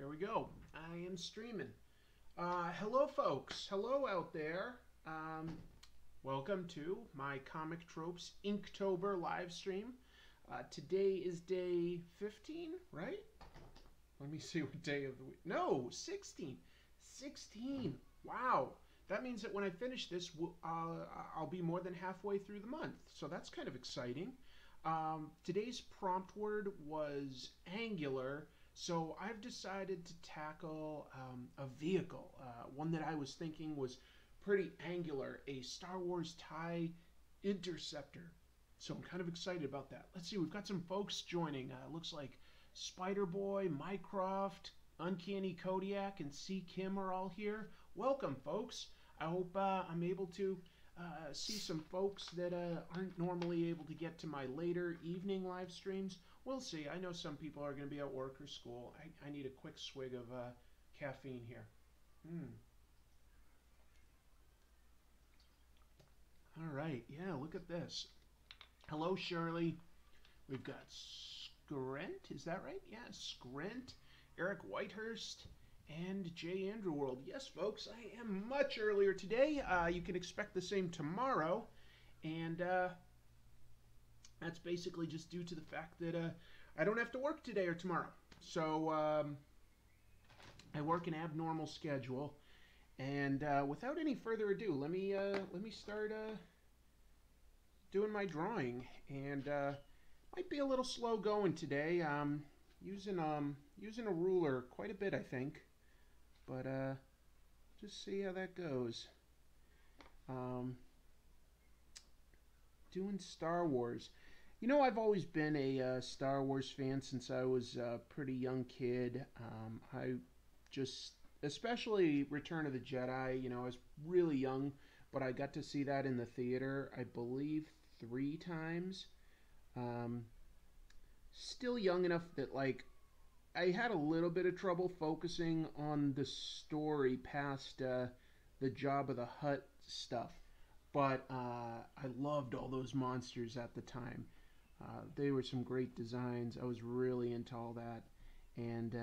There we go. I am streaming. Hello, folks. Hello out there. Welcome to my Comic Tropes Inktober live stream. Today is day 15, right? Let me see what day of the week. No, 16. 16. Wow. That means that when I finish this, I'll be more than halfway through the month. So that's kind of exciting. Today's prompt word was angular. So I've decided to tackle a vehicle, one that I was thinking was pretty angular, a Star Wars Tie Interceptor. So I'm kind of excited about that. Let's see, we've got some folks joining. Looks like Spider-Boy, Mycroft, Uncanny Kodiak, and C. Kim are all here. Welcome, folks. I hope I'm able to see some folks that aren't normally able to get to my later evening live streams. We'll see. I know some people are going to be at work or school. I need a quick swig of caffeine here. All right. Yeah, look at this. Hello, Shirley. We've got Scrent. Is that right? Yeah, Scrent, Eric Whitehurst, and J. Andrew World. Yes, folks, I am much earlier today. You can expect the same tomorrow. And that's basically just due to the fact that I don't have to work today or tomorrow. So I work an abnormal schedule. And without any further ado, let me start doing my drawing. And might be a little slow going today. Using a ruler quite a bit, I think. But just see how that goes. Doing Star Wars. You know, I've always been a Star Wars fan since I was a pretty young kid. I just, especially Return of the Jedi, you know, I was really young, but I got to see that in the theater, I believe, 3 times. Still young enough that, like, I had a little bit of trouble focusing on the story past the Jabba the Hutt stuff. But I loved all those monsters at the time. They were some great designs. I was really into all that. And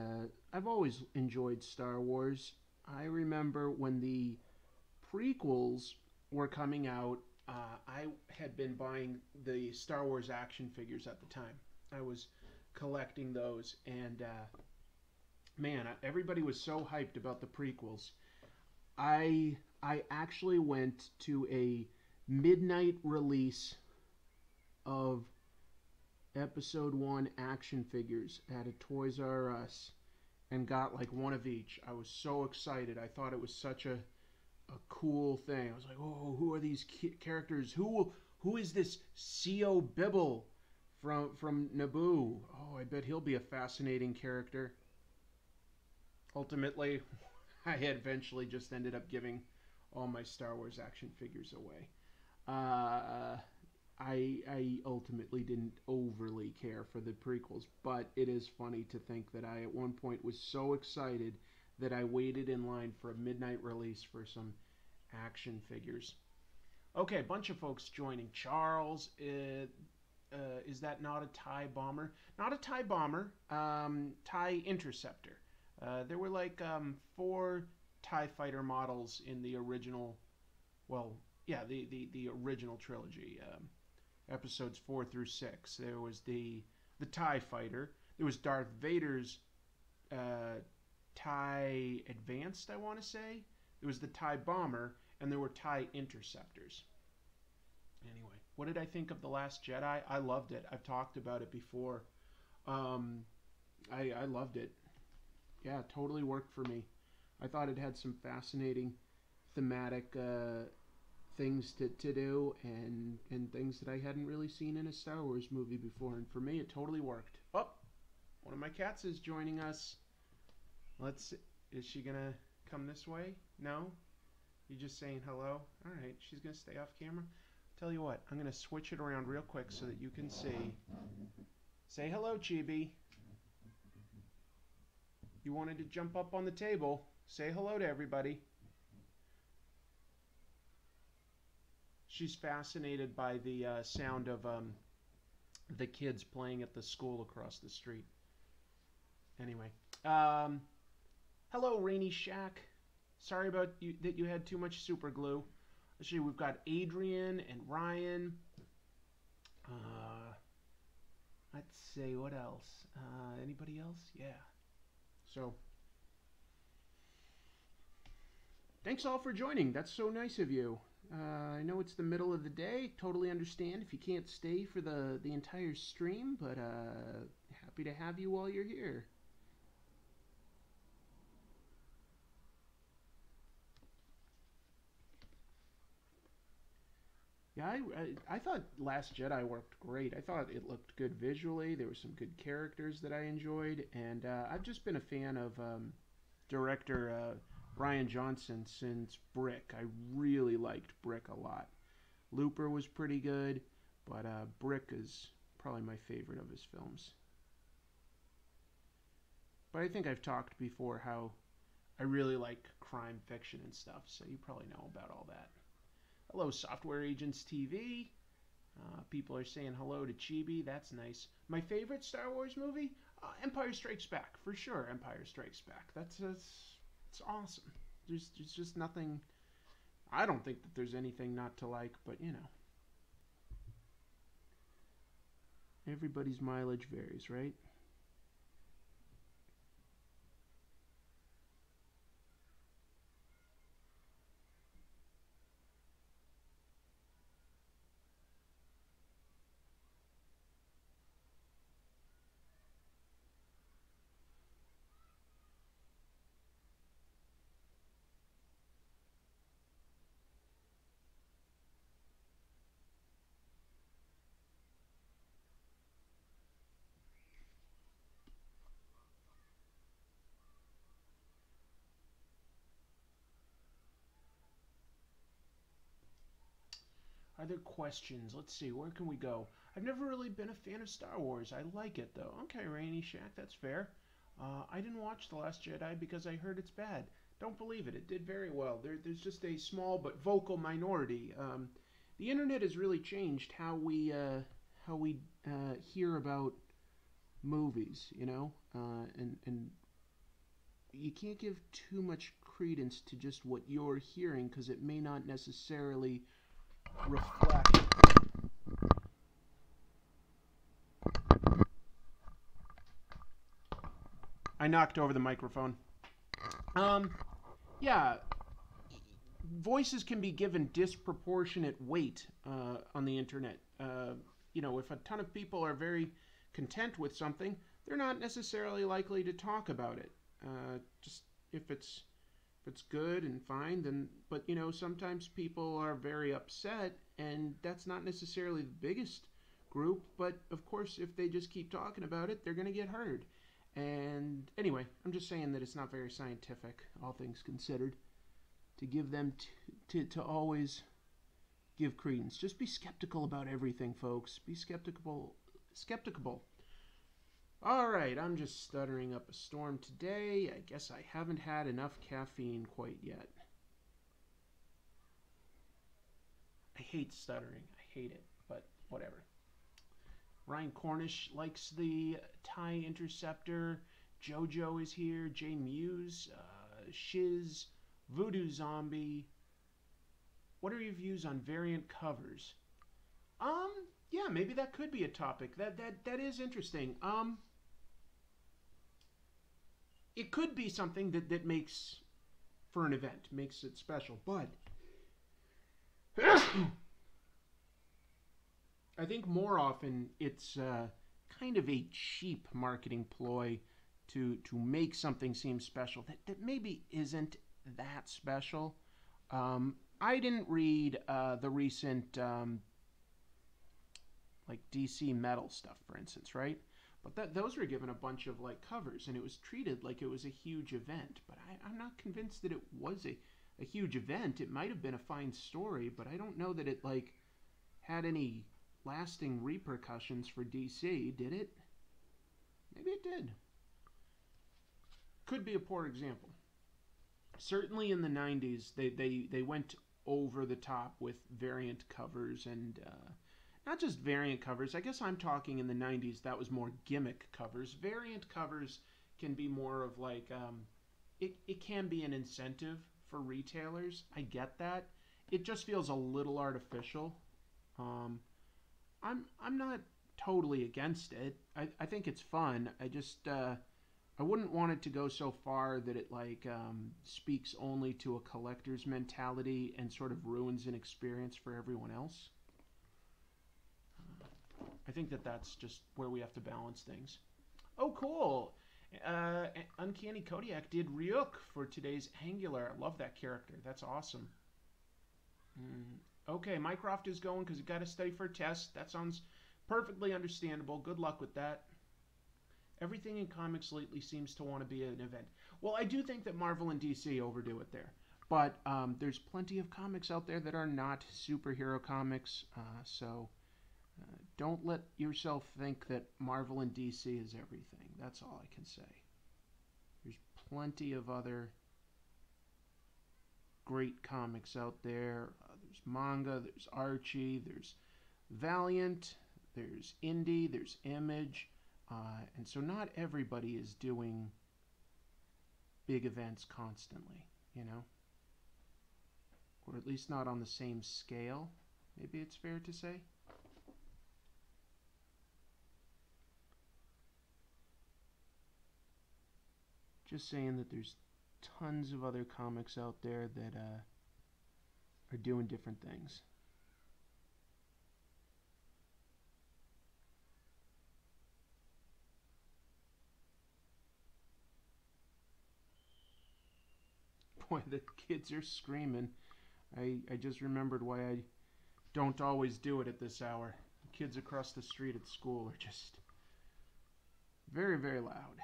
I've always enjoyed Star Wars. I remember when the prequels were coming out, I had been buying the Star Wars action figures at the time. I was collecting those. And man, everybody was so hyped about the prequels. I actually went to a midnight release of Episode 1 action figures at a Toys R Us and got like one of each. I was so excited. I thought it was such a cool thing. I was like, oh, who are these characters? Who is this C.O. Bibble from Naboo? Oh, I bet he'll be a fascinating character. Ultimately, I eventually just ended up giving all my Star Wars action figures away. I ultimately didn't overly care for the prequels, but it is funny to think that I at one point was so excited that I waited in line for a midnight release for some action figures. Okay, a bunch of folks joining. Charles, is that not a TIE bomber? Not a TIE bomber, TIE Interceptor. There were like 4 TIE fighter models in the original, well, yeah, the original trilogy, episodes 4 through 6. There was the TIE fighter. There was Darth Vader's TIE Advanced, I want to say. There was the TIE bomber, and there were TIE Interceptors. Anyway, what did I think of The Last Jedi? I loved it. I've talked about it before. I loved it. Yeah, totally worked for me. I thought it had some fascinating thematic things to do and things that I hadn't really seen in a Star Wars movie before. And for me, it totally worked. Oh, one of my cats is joining us. Is she going to come this way? No? You're just saying hello? All right, she's going to stay off camera. Tell you what, I'm going to switch it around real quick so that you can see. Say hello, Chibi. You wanted to jump up on the table. Say hello to everybody. She's fascinated by the sound of the kids playing at the school across the street. Anyway, Hello, Rainy Shack. Sorry about you that you had too much super glue. Let's see, we've got Adrian and Ryan. Uh, let's see, what else? Anybody else? Yeah. So, thanks all for joining. That's so nice of you. I know it's the middle of the day. Totally understand if you can't stay for the entire stream, but happy to have you while you're here. Yeah, I thought Last Jedi worked great. I thought it looked good visually. There were some good characters that I enjoyed, and I've just been a fan of director Ryan Johnson since Brick. I really liked Brick a lot. Looper was pretty good, but Brick is probably my favorite of his films. But I think I've talked before how I really like crime fiction and stuff, so you probably know about all that. Hello, Software Agents TV. People are saying hello to Chibi. That's nice. My favorite Star Wars movie? Empire Strikes Back. For sure, Empire Strikes Back. It's awesome. There's just nothing... I don't think that there's anything not to like, but you know. Everybody's mileage varies, right? Are there questions? Let's see, where can we go? I've never really been a fan of Star Wars. I like it, though. Okay, Rainy Shack, that's fair. I didn't watch The Last Jedi because I heard it's bad. Don't believe it. It did very well. There's just a small but vocal minority. The internet has really changed how we hear about movies, you know? And you can't give too much credence to just what you're hearing because it may not necessarily reflect. I knocked over the microphone. Um, yeah, voices can be given disproportionate weight on the internet. You know, if a ton of people are very content with something, they're not necessarily likely to talk about it. Just if it's good and fine, then. But you know, sometimes people are very upset, and that's not necessarily the biggest group. But of course, if they just keep talking about it, they're going to get heard. And anyway, I'm just saying that it's not very scientific, all things considered, to give them to always give credence. Just be skeptical about everything, folks. Be skeptical. Skeptical. All right, I'm just stuttering up a storm today. I guess I haven't had enough caffeine quite yet. I hate stuttering. I hate it, but whatever. Ryan Cornish likes the Tie Interceptor. Jojo is here. Jay Muse, Shiz, Voodoo Zombie. What are your views on variant covers? Um, yeah, maybe that could be a topic. That is interesting. It could be something that makes for an event, makes it special. But I think more often it's kind of a cheap marketing ploy to make something seem special that maybe isn't that special. I didn't read the recent like DC metal stuff, for instance, right? But those were given a bunch of like covers, and it was treated like it was a huge event. But I'm not convinced that it was a huge event. It might have been a fine story, but I don't know that it like had any lasting repercussions for DC. Did it? Maybe it did. Could be a poor example. Certainly in the 90s, they went over the top with variant covers and not just variant covers. I guess I'm talking in the 90s, that was more gimmick covers. Variant covers can be more of like it can be an incentive for retailers. I get that. It just feels a little artificial. Um, I'm not totally against it. I think it's fun. I wouldn't want it to go so far that it speaks only to a collector's mentality and sort of ruins an experience for everyone else. I think that that's just where we have to balance things. Oh, cool. Uncanny Kodiak did Ryuk for today's Angular. I love that character. That's awesome. Okay, Mycroft is going because he got to study for a test. That sounds perfectly understandable. Good luck with that. Everything in comics lately seems to want to be an event. Well, I do think that Marvel and DC overdo it there. But there's plenty of comics out there that are not superhero comics. So don't let yourself think that Marvel and DC is everything. That's all I can say. There's plenty of other great comics out there. There's manga, there's Archie, there's Valiant, there's Indie, there's Image. And so not everybody is doing big events constantly, you know? Or at least not on the same scale, maybe it's fair to say. Just saying that there's tons of other comics out there that are doing different things. Boy, the kids are screaming. I just remembered why I don't always do it at this hour. The kids across the street at school are just very, very loud.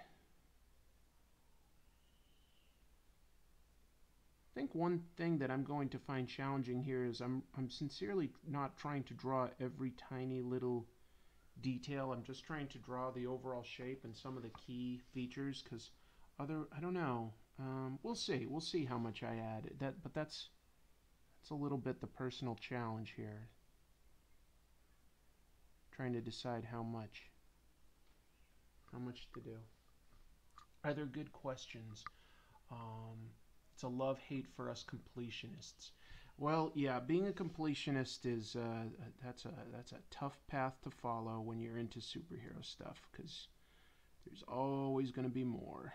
I think one thing that I'm going to find challenging here is I'm sincerely not trying to draw every tiny little detail. I'm just trying to draw the overall shape and some of the key features because I don't know. We'll see. We'll see how much I add. But that's a little bit the personal challenge here. Trying to decide how much to do. Are there good questions? It's a love-hate for us completionists. Well, yeah, being a completionist is that's a tough path to follow when you're into superhero stuff because there's always going to be more.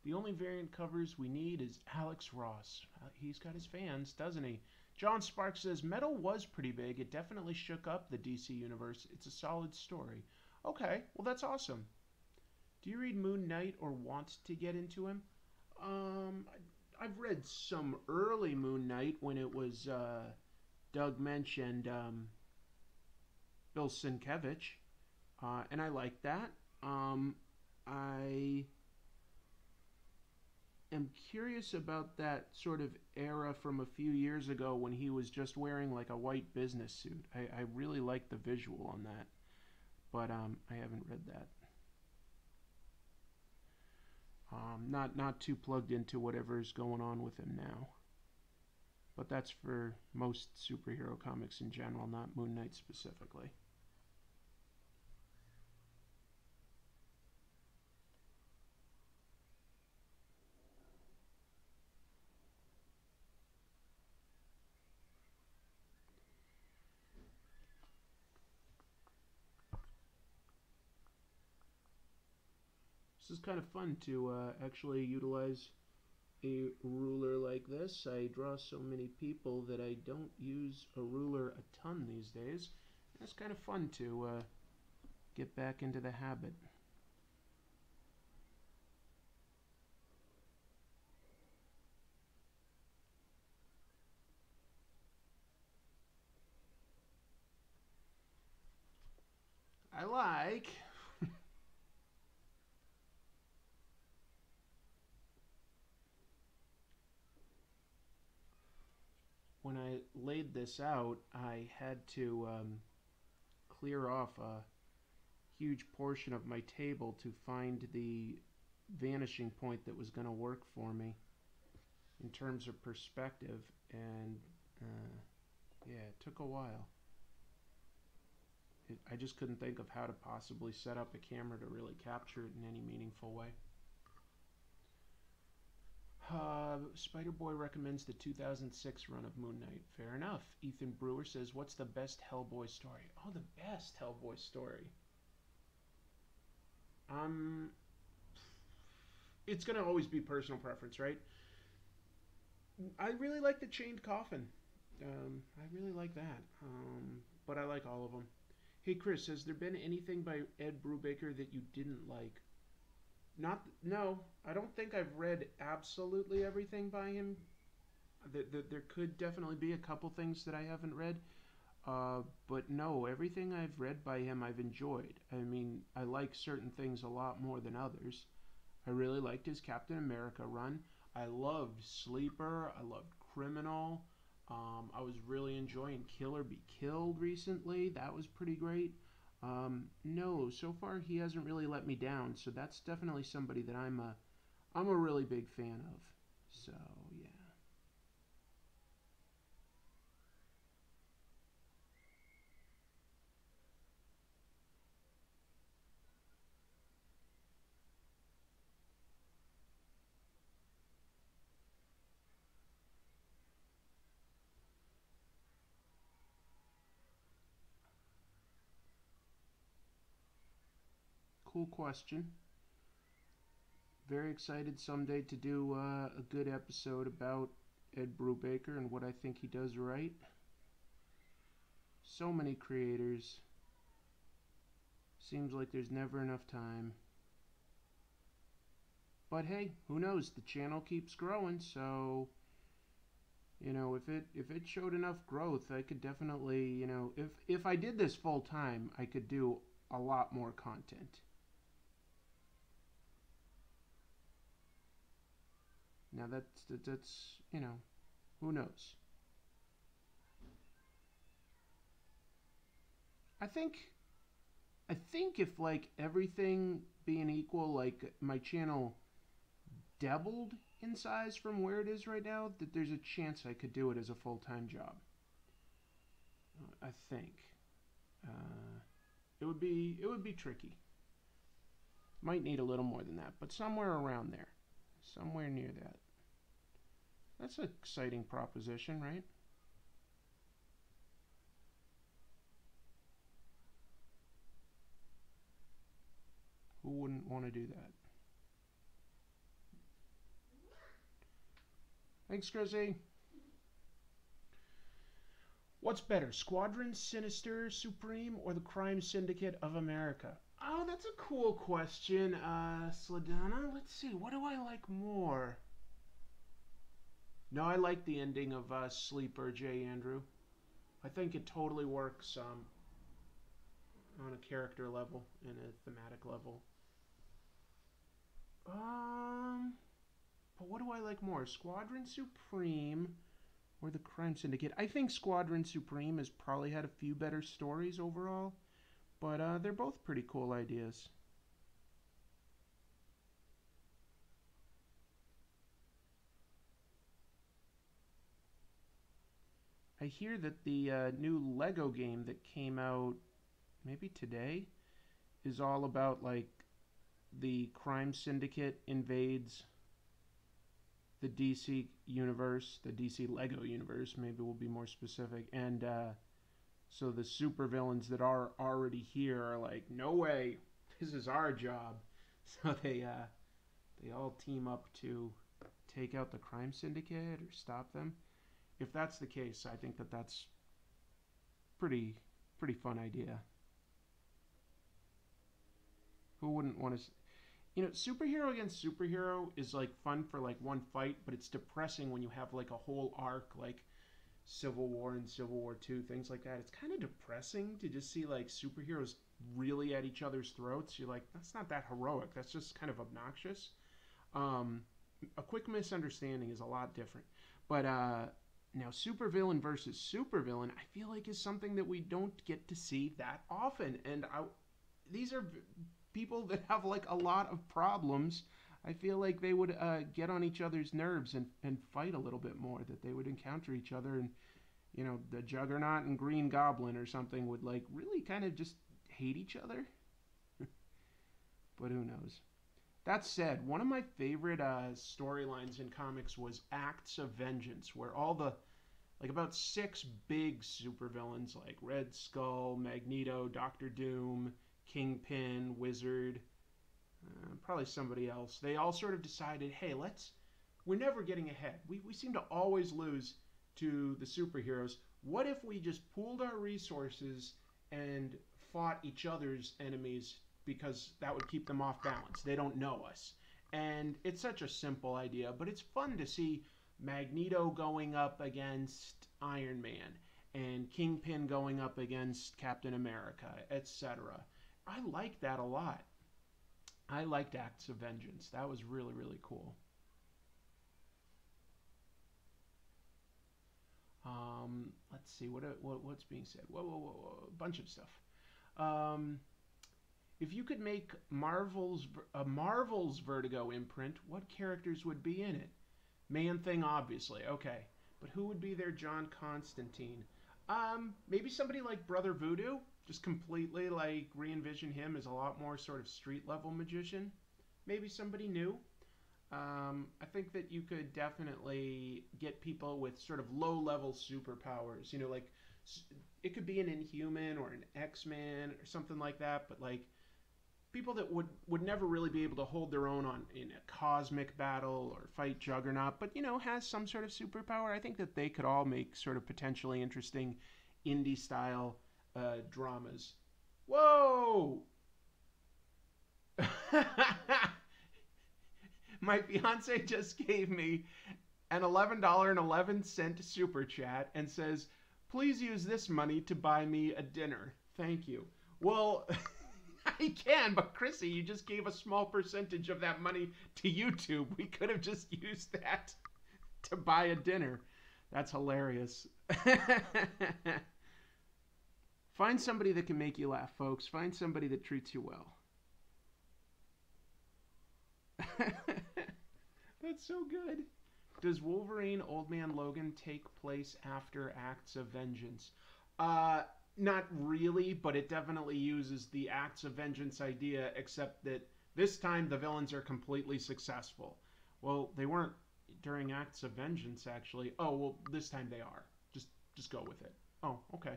The only variant covers we need is Alex Ross. He's got his fans, doesn't he? John Sparks says, Metal was pretty big. It definitely shook up the DC universe. It's a solid story. Okay, well that's awesome. Do you read Moon Knight or want to get into him? I've read some early Moon Knight when it was Doug Mensch and Bill Sienkiewicz, and I like that. I am curious about that sort of era from a few years ago when he was just wearing like a white business suit. I really like the visual on that, but I haven't read that. Not too plugged into whatever's going on with him now. But that's for most superhero comics in general, not Moon Knight specifically. This is kind of fun to actually utilize a ruler like this. I draw so many people that I don't use a ruler a ton these days. It's kind of fun to get back into the habit. I like. when I laid this out, I had to clear off a huge portion of my table to find the vanishing point that was going to work for me in terms of perspective, and uh, yeah, it took a while. I just couldn't think of how to possibly set up a camera to really capture it in any meaningful way. Spider Boy recommends the 2006 run of Moon Knight. Fair enough. Ethan Brewer says, "What's the best Hellboy story?" Oh, the best Hellboy story. Um, it's gonna always be personal preference, right? I really like the Chained Coffin. I really like that. But I like all of them. Hey Chris, has there been anything by Ed Brubaker that you didn't like? Not no. I don't think I've read absolutely everything by him. There could definitely be a couple things that I haven't read. But no, everything I've read by him I've enjoyed. I mean, I like certain things a lot more than others. I really liked his Captain America run. I loved Sleeper. I loved Criminal. I was really enjoying Kill or Be Killed recently. That was pretty great. No, so far he hasn't really let me down. So that's definitely somebody that I'm a really big fan of. So yeah, cool question. Very excited someday to do a good episode about Ed Brubaker and what I think he does right. So many creators. Seems like there's never enough time. But hey, who knows? The channel keeps growing, so if it showed enough growth, I could definitely, if I did this full time, I could do a lot more content. Now that's who knows? I think I think if like everything being equal, like my channel doubled in size from where it is right now, that there's a chance I could do it as a full-time job. I think uh, it would be tricky. Might need a little more than that, but somewhere around there, somewhere near that. That's an exciting proposition, right? Who wouldn't want to do that? Thanks, Chrissy. What's better, Squadron Sinister Supreme or the Crime Syndicate of America? Oh, that's a cool question, Sladana. Let's see, what do I like more? No, I like the ending of Sleeper, J. Andrew. I think it totally works on a character level and a thematic level. Um, but what do I like more, Squadron Supreme or the Crime Syndicate? I think Squadron Supreme has probably had a few better stories overall, but they're both pretty cool ideas. I hear that the new Lego game that came out maybe today is all about like the crime syndicate invades the DC universe, the DC Lego universe, maybe we'll be more specific. And so the supervillains that are already here are like, no way, this is our job. So they all team up to take out the crime syndicate or stop them. If that's the case, I think that that's pretty pretty fun idea. Who wouldn't want to? Superhero against superhero is like fun for like one fight, but it's depressing when you have like a whole arc, like Civil War and Civil War Two, things like that. It's kind of depressing to just see like superheroes really at each other's throats. You're like, that's not that heroic. That's just kind of obnoxious. Um, a quick misunderstanding is a lot different. But Now, supervillain versus supervillain, I feel like is something that we don't get to see that often. And these are people that have like a lot of problems. I feel like they would get on each other's nerves and fight a little bit more. That they would encounter each other, and the Juggernaut and Green Goblin or something would like really kind of just hate each other. But who knows? That said, one of my favorite storylines in comics was Acts of Vengeance, where all the like about 6 big supervillains like Red Skull, Magneto, Doctor Doom, Kingpin, Wizard, probably somebody else. They all sort of decided, hey, we're never getting ahead. We seem to always lose to the superheroes. What if we just pooled our resources and fought each other's enemies, because that would keep them off balance. They don't know us. And it's such a simple idea, but it's fun to see Magneto going up against Iron Man and Kingpin going up against Captain America, etc. I like that a lot. I liked Acts of Vengeance. That was really, really cool. Let's see what's being said. Whoa, a bunch of stuff. If you could make a Marvel's Vertigo imprint, what characters would be in it? Man-Thing, obviously. Okay, but who would be their John Constantine? Maybe somebody like Brother Voodoo. Just completely like re-envision him as a lot more sort of street-level magician. Maybe somebody new. I think that you could definitely get people with sort of low-level superpowers. Like it could be an Inhuman or an X-Man or something like that, but like people that would never really be able to hold their own in a cosmic battle or fight Juggernaut, but has some sort of superpower. I think that they could all make sort of potentially interesting indie-style dramas. Whoa! My fiance just gave me an $11.11 super chat and says, please use this money to buy me a dinner. Thank you. Well, I can, but Chrissy, you just gave a small percentage of that money to YouTube. We could have just used that to buy a dinner. That's hilarious. Find somebody that can make you laugh, folks. Find somebody that treats you well. That's so good. Does Wolverine Old Man Logan take place after Acts of Vengeance? Not really, but it definitely uses the Acts of Vengeance idea, except that this time the villains are completely successful. Well, they weren't during Acts of Vengeance, actually. Oh, well, this time they are. Just go with it. Oh, okay.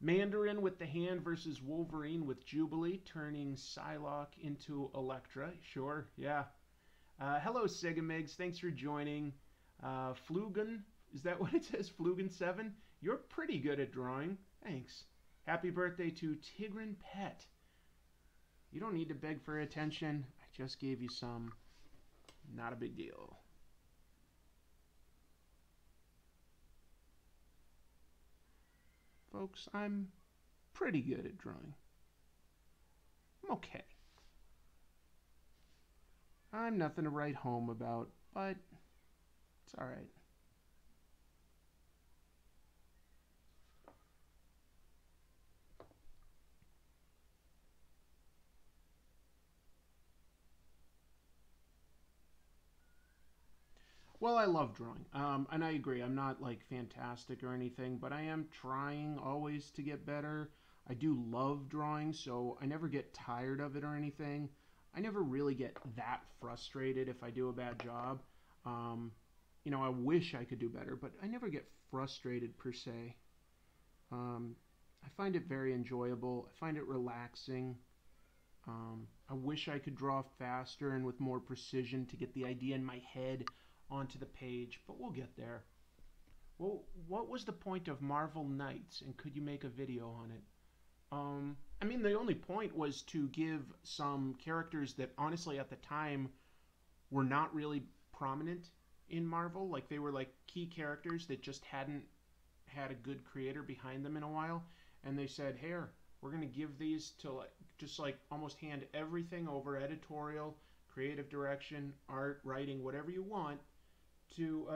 Mandarin with the hand versus Wolverine with Jubilee, turning Psylocke into Elektra. Sure, yeah. Hello, Sigamigs. Thanks for joining. Flugen, is that what it says? Flugen7? You're pretty good at drawing. Thanks. Happy birthday to Tigran Pet. You don't need to beg for attention. I just gave you some. Not a big deal. Folks, I'm pretty good at drawing. I'm okay. I'm nothing to write home about, but it's all right. Well, I love drawing, and I agree. I'm not like fantastic or anything, but I am trying always to get better. I do love drawing, so I never get tired of it or anything. I never really get that frustrated if I do a bad job. I wish I could do better, but I never get frustrated per se. I find it very enjoyable. I find it relaxing. I wish I could draw faster and with more precision to get the idea in my head onto the page, but we'll get there. Well, what was the point of Marvel Knights, and could you make a video on it? I mean, the only point was to give some characters that honestly at the time were not really prominent in Marvel. Like they were like key characters that just hadn't had a good creator behind them in a while, and they said, here, we're going to give these to just almost hand everything over editorial, creative direction, art, writing, whatever you want, to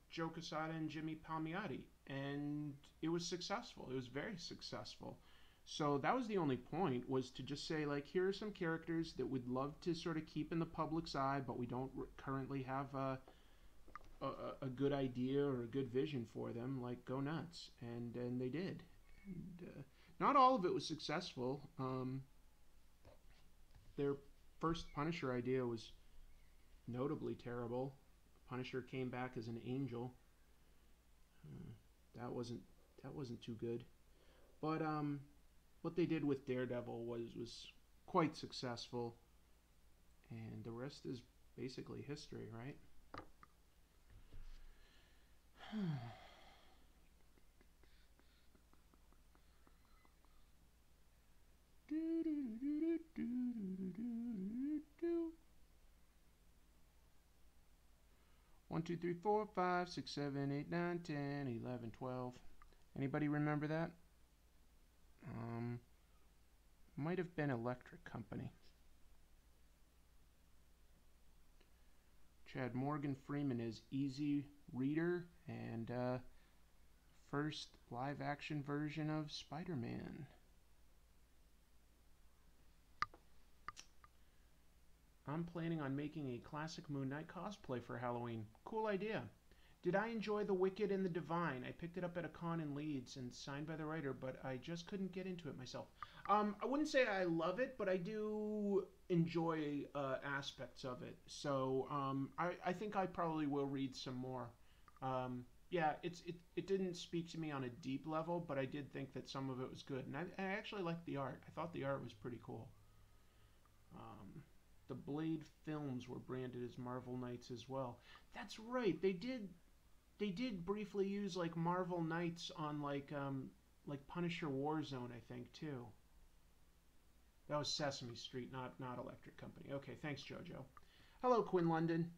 Joe Quesada and Jimmy Palmiotti, and it was successful. It was very successful. So that was the only point, was to just say, like, here are some characters that we'd love to sort of keep in the public's eye, but we don't currently have a good idea or a good vision for them. Like, go nuts, and they did. And not all of it was successful. Their first Punisher idea was notably terrible. Punisher came back as an angel. That wasn't too good. But what they did with Daredevil was quite successful, and the rest is basically history, right? One, two, three, four, 5, 6, 7, 8, 9, 10, 11, 12. Anybody remember that? Might have been Electric Company. Chad Morgan Freeman is Easy Reader, and first live-action version of Spider-Man. I'm planning on making a classic Moon Knight cosplay for Halloween. Cool idea. Did I enjoy The Wicked and the Divine? I picked it up at a con in Leeds and signed by the writer, but I just couldn't get into it myself. I wouldn't say I love it, but I do enjoy aspects of it. So I think I probably will read some more. Yeah, it didn't speak to me on a deep level, but I did think that some of it was good. And I actually liked the art. I thought the art was pretty cool. The Blade films were branded as Marvel Knights as well. That's right. They did briefly use like Marvel Knights on like Punisher Warzone, I think, too. That was Sesame Street, not Electric Company. Okay, thanks, JoJo. Hello, Quinn London.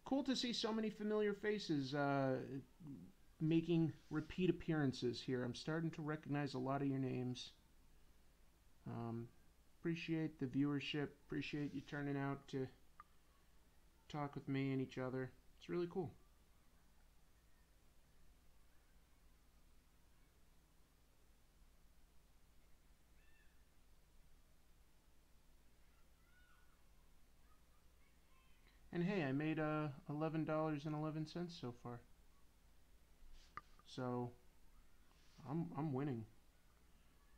Cool to see so many familiar faces making repeat appearances here. I'm starting to recognize a lot of your names. Appreciate the viewership. Appreciate you turning out to talk with me and each other. It's really cool. And hey, I made $11.11 so far. So I'm winning.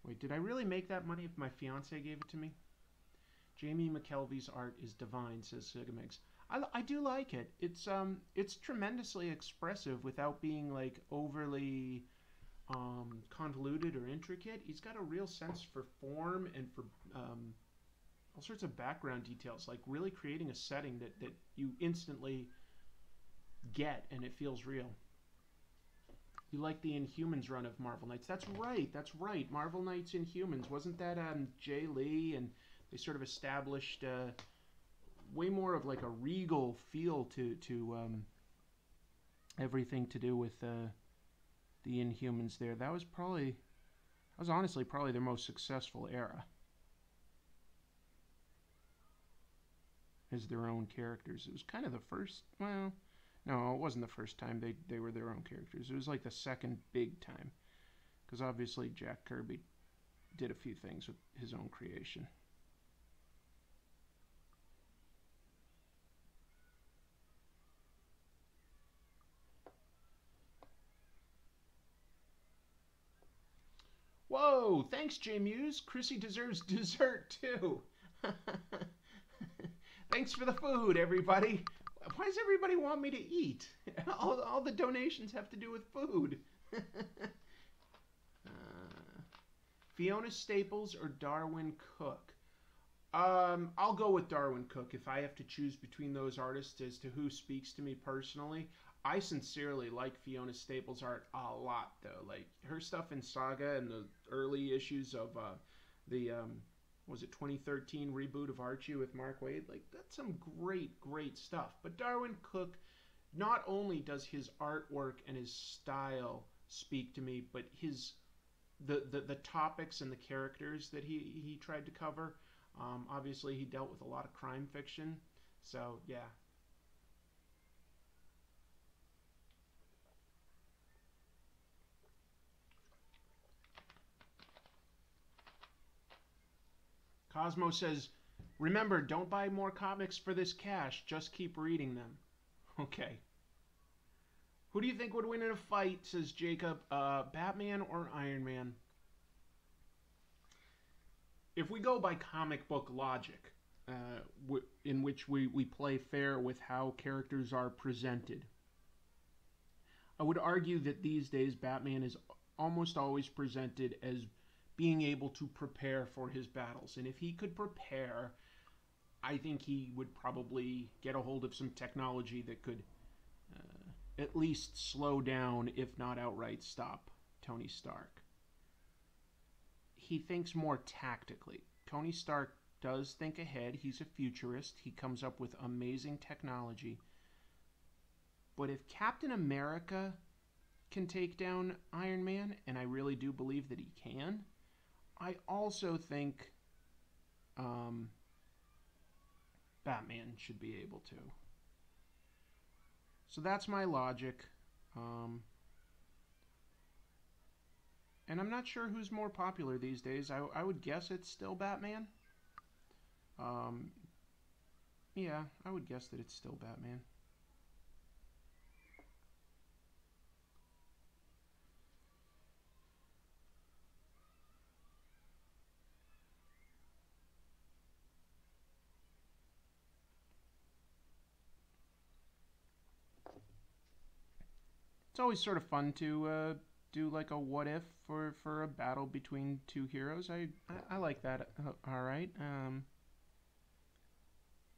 Wait, did I really make that money if my fiance gave it to me? Jamie McKelvey's art is divine, says Sigamix. I do like it. It's tremendously expressive without being like overly convoluted or intricate. He's got a real sense for form and for all sorts of background details, like really creating a setting that you instantly get and it feels real. You like the Inhumans run of Marvel Knights. That's right. Marvel Knights Inhumans. Wasn't that Jay Lee? And they sort of established way more of like a regal feel to everything to do with the Inhumans there. That was honestly probably their most successful era as their own characters. It was kind of the first, well, no, it wasn't the first time they were their own characters. It was like the second big time. Because obviously Jack Kirby did a few things with his own creation. Whoa, thanks, J Muse. Chrissy deserves dessert too. Thanks for the food, everybody. Why does everybody want me to eat? All the donations have to do with food. Fiona Staples or Darwin Cook? I'll go with Darwin Cook if I have to choose between those artists as to who speaks to me personally. I sincerely like Fiona Staples' art a lot, though. Like her stuff in Saga and the early issues of was it 2013 reboot of Archie with Mark Waid? Like that's some great stuff. But Darwin Cook, not only does his artwork and his style speak to me, but the topics and the characters that he tried to cover. Obviously, he dealt with a lot of crime fiction. So, yeah. Cosmo says, remember, don't buy more comics for this cash. Just keep reading them. Okay. Who do you think would win in a fight, says Jacob. Batman or Iron Man? If we go by comic book logic, in which we play fair with how characters are presented, I would argue that these days Batman is almost always presented as being able to prepare for his battles. And if he could prepare, I think he would probably get a hold of some technology that could at least slow down, if not outright stop, Tony Stark. He thinks more tactically. Tony Stark does think ahead. He's a futurist. He comes up with amazing technology. But if Captain America can take down Iron Man, and I really do believe that he can, I also think Batman should be able to. So that's my logic. And I'm not sure who's more popular these days. I would guess it's still Batman. Um, yeah, I would guess that it's still Batman. It's always sort of fun to do like a what if for a battle between two heroes. I like that. All right.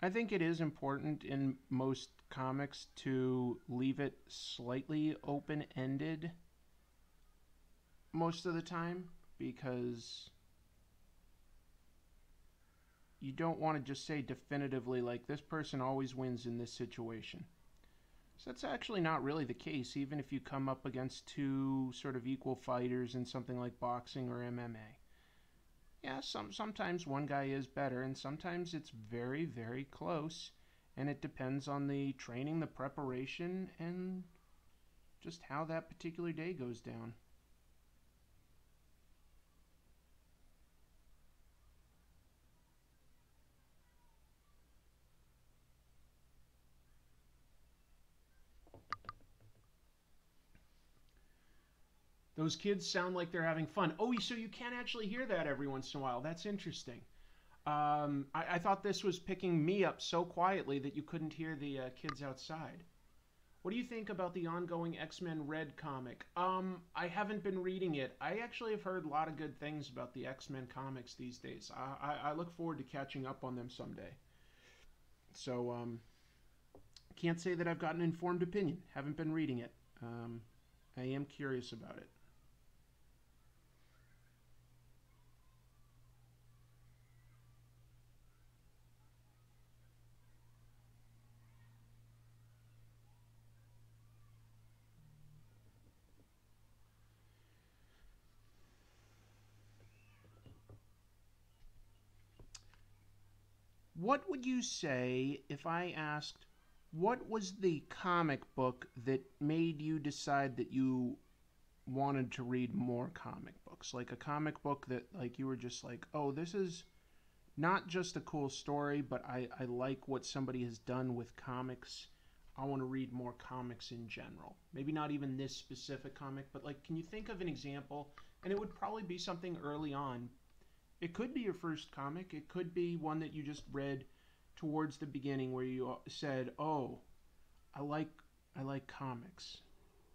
I think it is important in most comics to leave it slightly open ended most of the time, because you don't want to just say definitively like this person always wins in this situation. So that's actually not really the case, even if you come up against two sort of equal fighters in something like boxing or MMA. Yeah, sometimes one guy is better, and sometimes it's very, very close, and it depends on the training, the preparation, and just how that particular day goes down. Those kids sound like they're having fun. Oh, so you can actually hear that every once in a while. That's interesting. I thought this was picking me up so quietly that you couldn't hear the kids outside. What do you think about the ongoing X-Men Red comic? I haven't been reading it. I actually have heard a lot of good things about the X-Men comics these days. I look forward to catching up on them someday. So, can't say that I've got an informed opinion. Haven't been reading it. I am curious about it. What would you say if I asked, what was the comic book that made you decide that you wanted to read more comic books? Like a comic book that like you were just like, oh, this is not just a cool story, but I like what somebody has done with comics. I want to read more comics in general. Maybe not even this specific comic, but like, can you think of an example? And it would probably be something early on. It could be your first comic. It could be one that you just read towards the beginning where you said, "Oh, I like I like comics.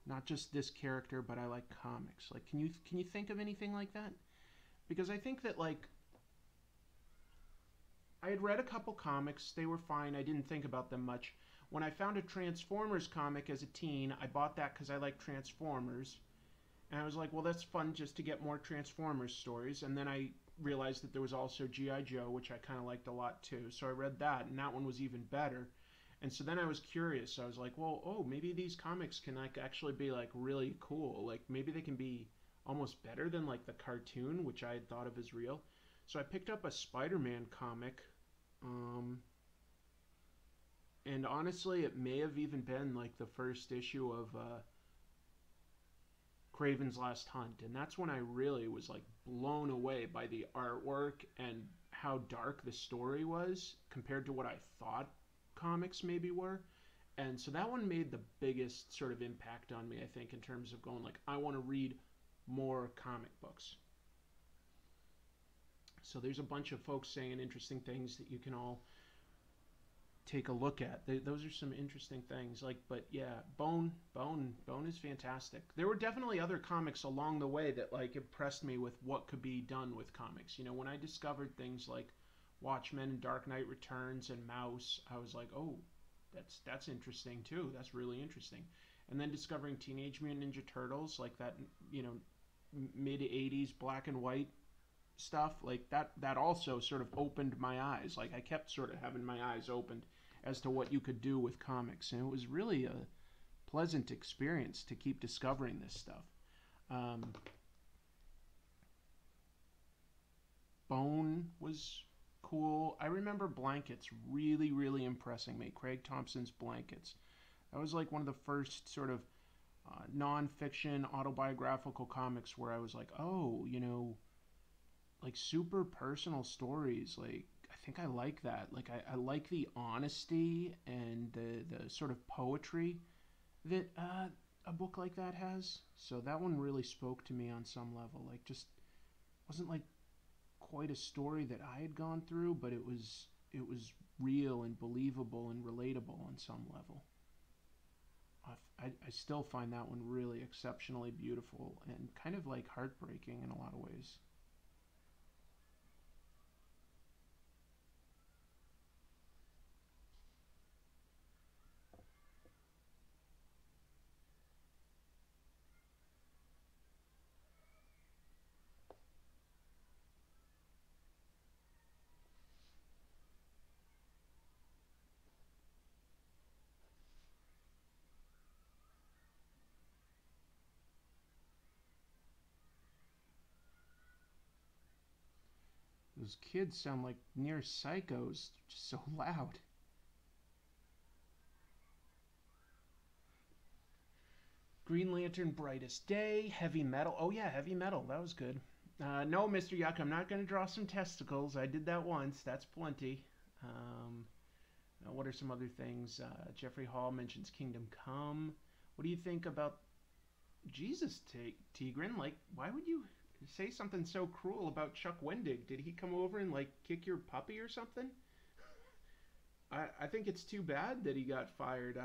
Not just this character, but I like comics." Like, can you think of anything like that? Because I think that like I had read a couple comics. They were fine. I didn't think about them much. When I found a Transformers comic as a teen, I bought that because I like Transformers. And I was like, well, that's fun just to get more Transformers stories. And then I realized that there was also G.I. Joe, which I kind of liked a lot too. So I read that, and that one was even better. And so then I was curious. I was like, well, oh, maybe these comics can like actually be like really cool. Like maybe they can be almost better than like the cartoon, which I had thought of as real. So I picked up a Spider-Man comic. Um, And honestly, it may have even been like the first issue of Craven's Last Hunt, and that's when I really was like blown away by the artwork and how dark the story was compared to what I thought comics maybe were. And so that one made the biggest sort of impact on me, I think, in terms of going like, I want to read more comic books. So there's a bunch of folks saying interesting things that you can all take a look at. Those are some interesting things. Like, but yeah, Bone is fantastic. There were definitely other comics along the way that like impressed me with what could be done with comics. You know, when I discovered things like Watchmen and Dark Knight Returns and Mouse, I was like, oh, that's interesting too. That's really interesting. And then discovering Teenage Mutant Ninja Turtles, like that, you know, mid '80s black and white stuff, like that also sort of opened my eyes. Like I kept sort of having my eyes opened as to what you could do with comics, and it was really a pleasant experience to keep discovering this stuff. Um, Bone was cool. I remember Blankets really impressing me. Craig Thompson's Blankets. That was like one of the first sort of non-fiction autobiographical comics where I was like, oh, you know, like super personal stories. Like I think I like that. Like I like the honesty and the sort of poetry that a book like that has. So that one really spoke to me on some level. Like just wasn't like quite a story that I had gone through, but it was real and believable and relatable on some level. I still find that one really exceptionally beautiful and kind of like heartbreaking in a lot of ways. Those kids sound like near psychos, just so loud. Green Lantern, Brightest Day, Heavy Metal. Oh yeah, Heavy Metal. That was good. No, Mr. Yuck, I'm not going to draw some testicles. I did that once. That's plenty. Um, what are some other things? Jeffrey Hall mentions Kingdom Come. What do you think about Jesus, Tigran? Like, why would you say something so cruel about Chuck Wendig? Did he come over and like kick your puppy or something? I think it's too bad that he got fired.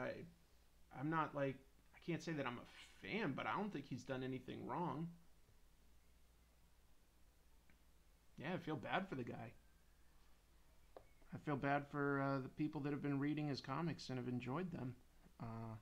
I'm not like I can't say that I'm a fan, but I don't think he's done anything wrong. Yeah, I feel bad for the guy. I feel bad for the people that have been reading his comics and have enjoyed them. Uh,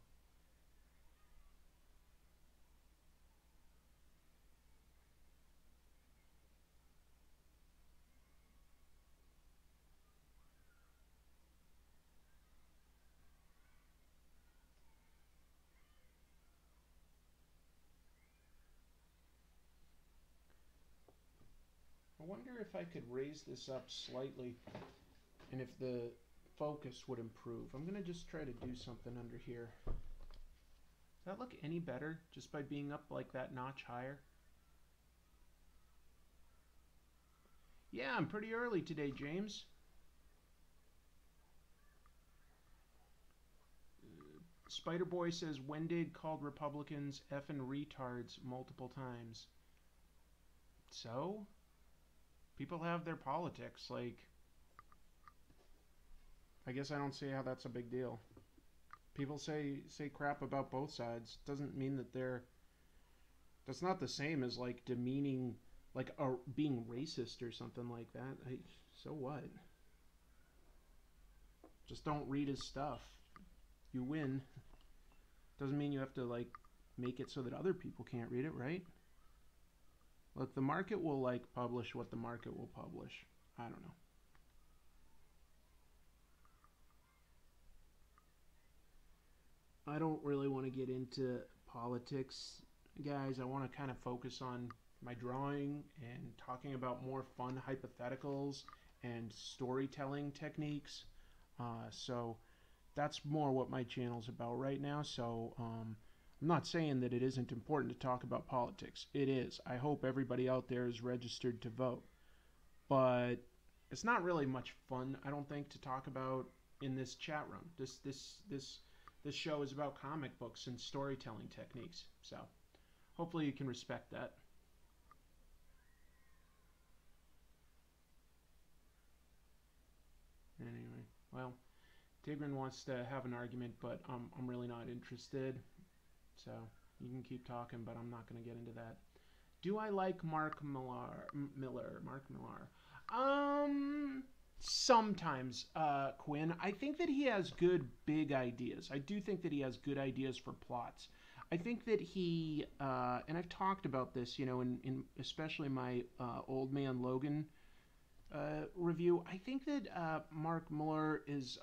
I wonder if I could raise this up slightly and if the focus would improve. I'm going to just try to do something under here. Does that look any better just by being up like that notch higher? Yeah, I'm pretty early today, James. Spider Boy says Wendig called Republicans effing retards multiple times. So, people have their politics. Like, I guess I don't see how that's a big deal. People say crap about both sides. Doesn't mean that they're. That's not the same as like demeaning, like being racist or something like that. So what? Just don't read his stuff. You win. Doesn't mean you have to like make it so that other people can't read it, right? Look, the market will like publish what the market will publish. I don't know. I don't really want to get into politics, guys. I want to kind of focus on my drawing and talking about more fun hypotheticals and storytelling techniques. So That's more what my channel's about right now. So I'm not saying that it isn't important to talk about politics. It is. I hope everybody out there is registered to vote. But it's not really much fun, I don't think, to talk about in this chat room. This show is about comic books and storytelling techniques. So hopefully you can respect that. Anyway, well, Tigran wants to have an argument, but I'm really not interested. So you can keep talking, but I'm not going to get into that. Do I like Mark Miller? Mark Millar. Sometimes, Quinn. I think that he has good big ideas. I do think that he has good ideas for plots. I think that he, and I've talked about this, in especially my Old Man Logan review. I think that Mark Millar is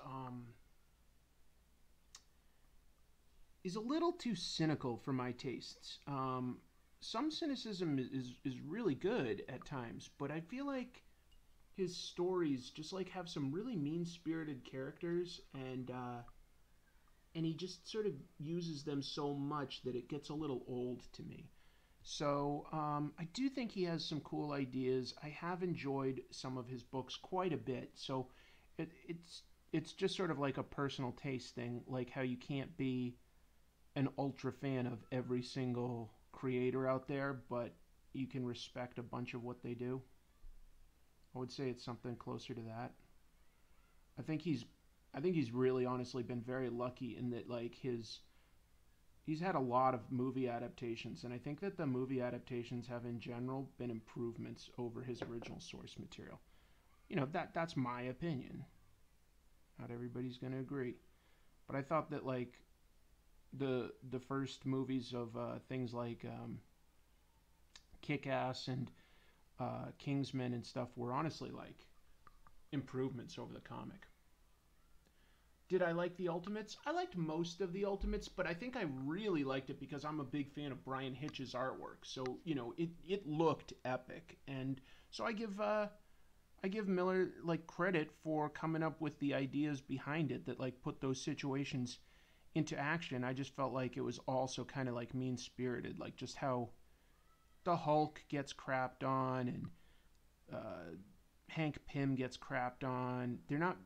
a little too cynical for my tastes. Some cynicism is really good at times, but I feel like his stories just like have some really mean-spirited characters, and he just sort of uses them so much that it gets a little old to me. So I do think he has some cool ideas. I have enjoyed some of his books quite a bit. So it's just sort of like a personal taste thing, like how you can't be an ultra fan of every single creator out there, but you can respect a bunch of what they do. I would say it's something closer to that. I think he's really honestly been very lucky in that like he's had a lot of movie adaptations, and I think that the movie adaptations have in general been improvements over his original source material. That's my opinion. Not everybody's going to agree, but I thought that like the first movies of things like Kick-Ass and Kingsman and stuff were honestly like improvements over the comic. Did I like the Ultimates? I liked most of the Ultimates, but I think I really liked it because I'm a big fan of Brian Hitch's artwork. So it looked epic, and so I give Miller like credit for coming up with the ideas behind it that like put those situations into action. I just felt like it was also kind of like mean spirited, like just how the Hulk gets crapped on and Hank Pym gets crapped on. They're not.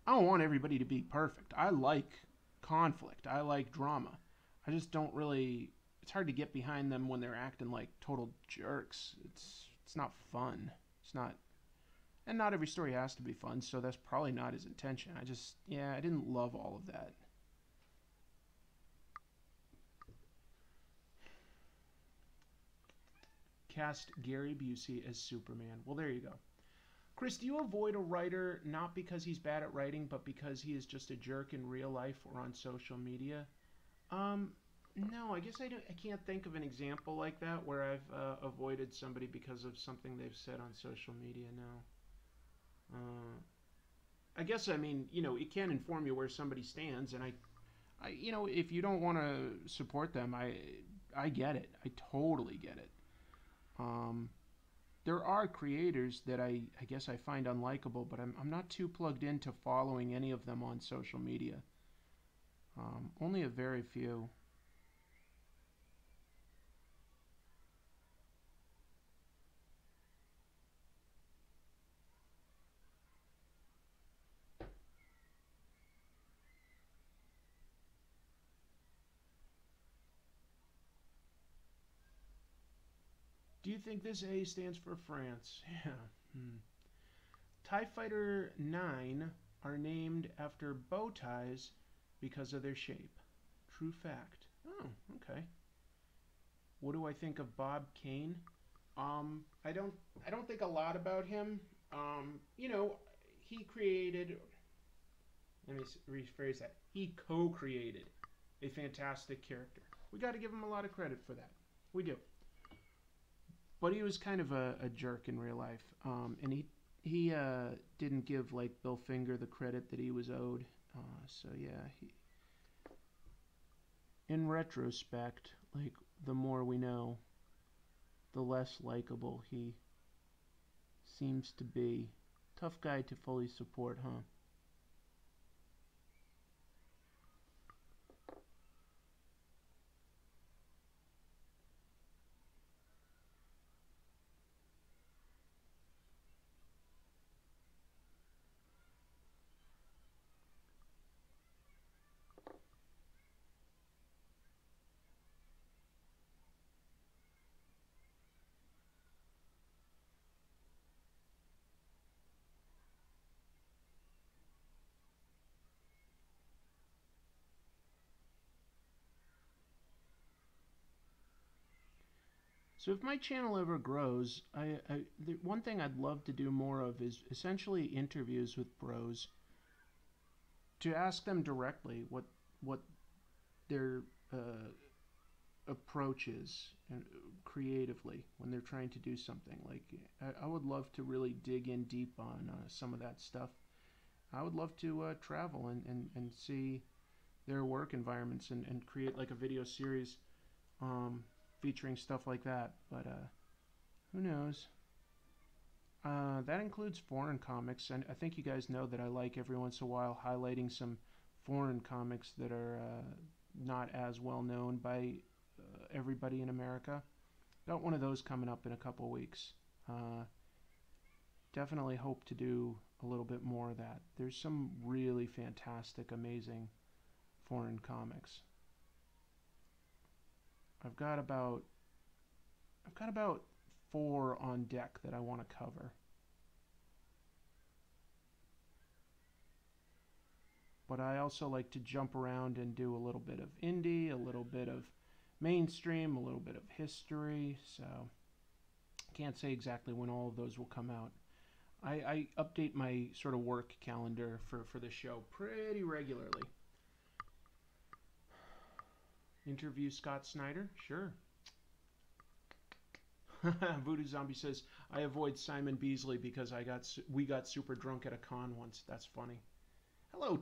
I don't want everybody to be perfect. I like conflict. I like drama. I just don't really. It's hard to get behind them when they're acting like total jerks. It's not fun. It's not. And not every story has to be fun, so that's probably not his intention. I didn't love all of that. Cast Gary Busey as Superman. Well, there you go. Chris, do you avoid a writer not because he's bad at writing, but because he is just a jerk in real life or on social media? No, I guess I can't think of an example like that where I've avoided somebody because of something they've said on social media. No. I guess it can inform you where somebody stands, and if you don't want to support them, I get it. I totally get it. There are creators that I guess I find unlikable, but I'm not too plugged into following any of them on social media. Only a very few. Do you think this A stands for France? Yeah. TIE Fighter 9 are named after bow ties because of their shape. True fact. Oh, okay. What do I think of Bob Kane? I don't think a lot about him. He created. Let me rephrase that. He co-created a fantastic character. We got to give him a lot of credit for that. We do. But he was kind of a jerk in real life, and he didn't give like Bill Finger the credit that he was owed. So yeah, in retrospect, like the more we know, the less likable he seems to be. Tough guy to fully support, huh? So if my channel ever grows, the one thing I'd love to do more of is essentially interviews with bros to ask them directly what their approach is and creatively when they're trying to do something. Like I would love to really dig in deep on some of that stuff. I would love to travel and see their work environments and create like a video series um, featuring stuff like that. But who knows? That includes foreign comics, and I think you guys know that I like every once in a while highlighting some foreign comics that are not as well known by everybody in America. Got one of those coming up in a couple weeks. Uh, Definitely hope to do a little bit more of that. There's some really fantastic, amazing foreign comics. I've got about I've got about 4 on deck that I want to cover. But I also like to jump around and do a little bit of indie, a little bit of mainstream, a little bit of history. So can't say exactly when all of those will come out. I update my sort of work calendar for the show pretty regularly. Interview Scott Snyder? Sure. Voodoo Zombie says, I avoid Simon Beasley because we got super drunk at a con once. That's funny. Hello,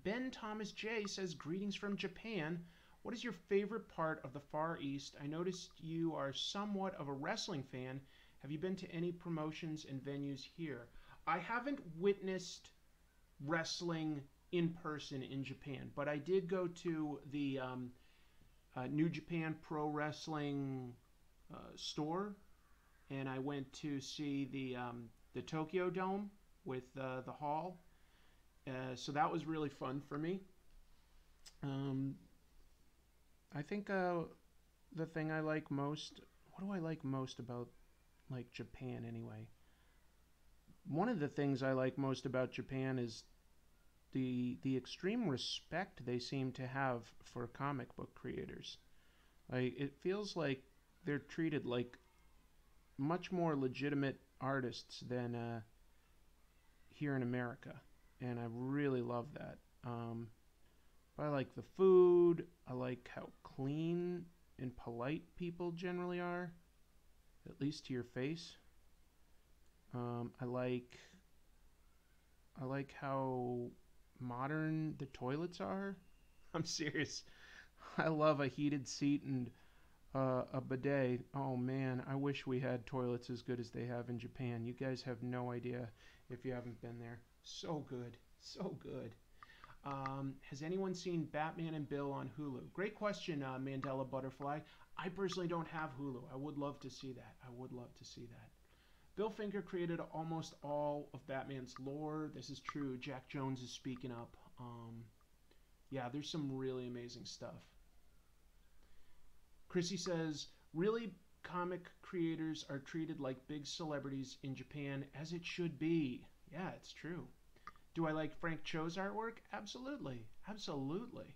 Ben Thomas J says, greetings from Japan. What is your favorite part of the Far East? I noticed you are somewhat of a wrestling fan. Have you been to any promotions and venues here? I haven't witnessed wrestling in person in Japan, but I did go to the New Japan Pro Wrestling store, and I went to see the Tokyo Dome with the hall. So that was really fun for me. I think the thing I like most, what do I like most about like Japan anyway? One of the things I like most about Japan is the extreme respect they seem to have for comic book creators. Like it feels like they're treated like much more legitimate artists than here in America, and I really love that. I like the food. I like how clean and polite people generally are, at least to your face. I like how modern the toilets are. I'm serious. I love a heated seat and a bidet. Oh man, I wish we had toilets as good as they have in Japan. You guys have no idea if you haven't been there. So good, so good. Has anyone seen Batman and Bill on Hulu? Great question, Mandela Butterfly. I personally don't have Hulu. I would love to see that. I would love to see that. Bill Finger created almost all of Batman's lore. This is true. Jack Jones is speaking up. Yeah, there's some really amazing stuff. Chrissy says, really, comic creators are treated like big celebrities in Japan, as it should be. Yeah, it's true. Do I like Frank Cho's artwork? Absolutely. Absolutely.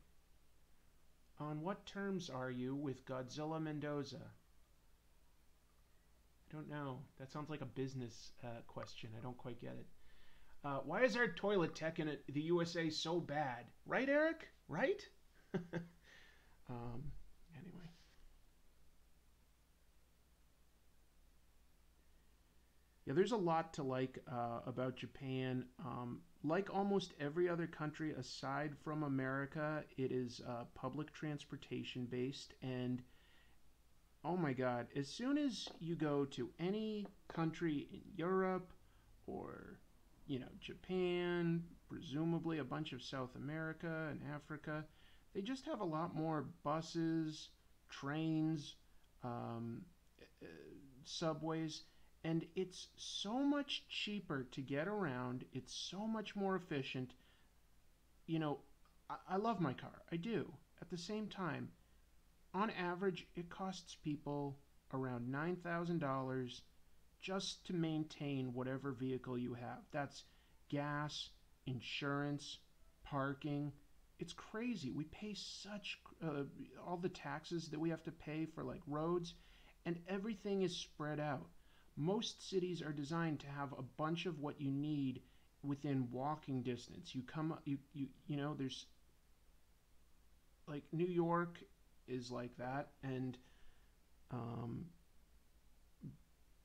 On what terms are you with Godzilla Mendoza? I don't know. That sounds like a business question. I don't quite get it. Why is our toilet tech in the USA so bad? Right, Eric? Right? Anyway. Yeah, there's a lot to like about Japan. Like almost every other country aside from America, it is public transportation based. And oh my God, as soon as you go to any country in Europe or, Japan, presumably a bunch of South America and Africa, they just have a lot more buses, trains, um, subways. And it's so much cheaper to get around. It's so much more efficient. I love my car. I do. At the same time, on average, it costs people around $9,000 just to maintain whatever vehicle you have. That's gas, insurance, parking. It's crazy. We pay such all the taxes that we have to pay for like roads, and everything is spread out. Most cities are designed to have a bunch of what you need within walking distance. You come you know, there's like New York is like that, and um,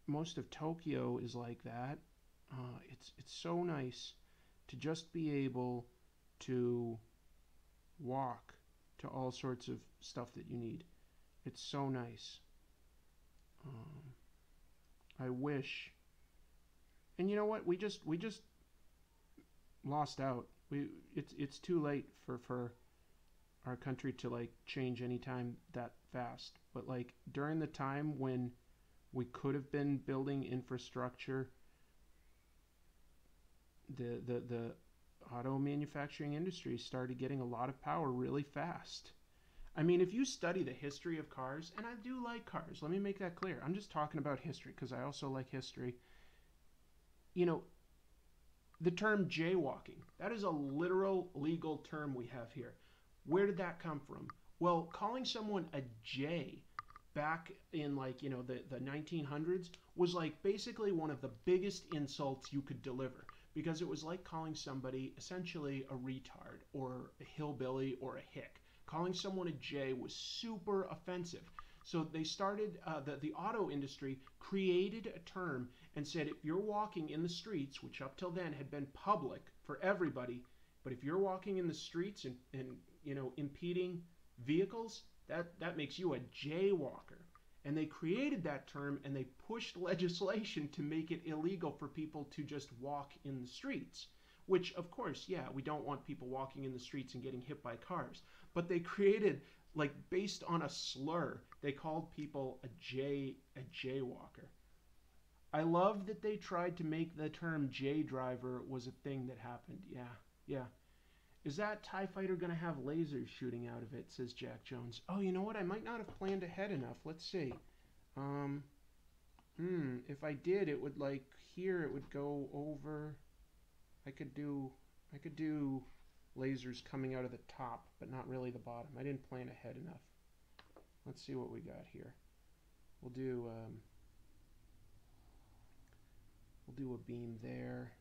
most of Tokyo is like that. It's so nice to just be able to walk to all sorts of stuff that you need. It's so nice. I wish, and you know what? We just lost out. It's too late for our country to like change anytime that fast. But like during the time when we could have been building infrastructure, the auto manufacturing industry started getting a lot of power really fast. I mean, if you study the history of cars, and I do like cars, let me make that clear. I'm just talking about history because I also like history. You know, the term jaywalking, that is a literal legal term we have here. Where did that come from? Well, calling someone a jay back in like, the 1900s was like basically one of the biggest insults you could deliver because it was like calling somebody essentially a retard or a hillbilly or a hick. Calling someone a jay was super offensive. So they started, the auto industry created a term and said if you're walking in the streets, which up till then had been public for everybody, but if you're walking in the streets and impeding vehicles, that makes you a jaywalker. And they created that term and they pushed legislation to make it illegal for people to just walk in the streets. Which, of course, yeah, we don't want people walking in the streets and getting hit by cars. But they created, like, based on a slur, they called people a jaywalker. I love that they tried to make the term J driver was a thing that happened. Yeah, yeah. Is that TIE fighter going to have lasers shooting out of it, says Jack Jones. Oh, you know what? I might not have planned ahead enough. Let's see. Um, if I did, it would, like, here it would go over. I could do lasers coming out of the top, but not really the bottom. I didn't plan ahead enough. Let's see what we got here. We'll do a beam there.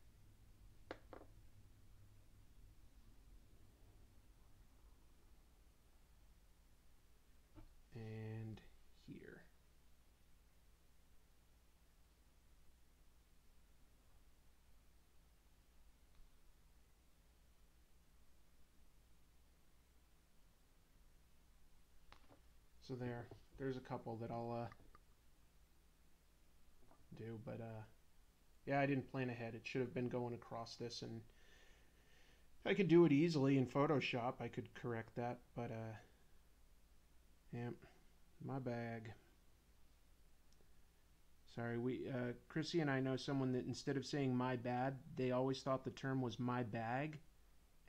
And here. So there's a couple that I'll do, but yeah, I didn't plan ahead. It should have been going across this, and I could do it easily in Photoshop. I could correct that, but yeah, my bag. Sorry, Chrissy and I know someone that instead of saying my bad, they always thought the term was my bag,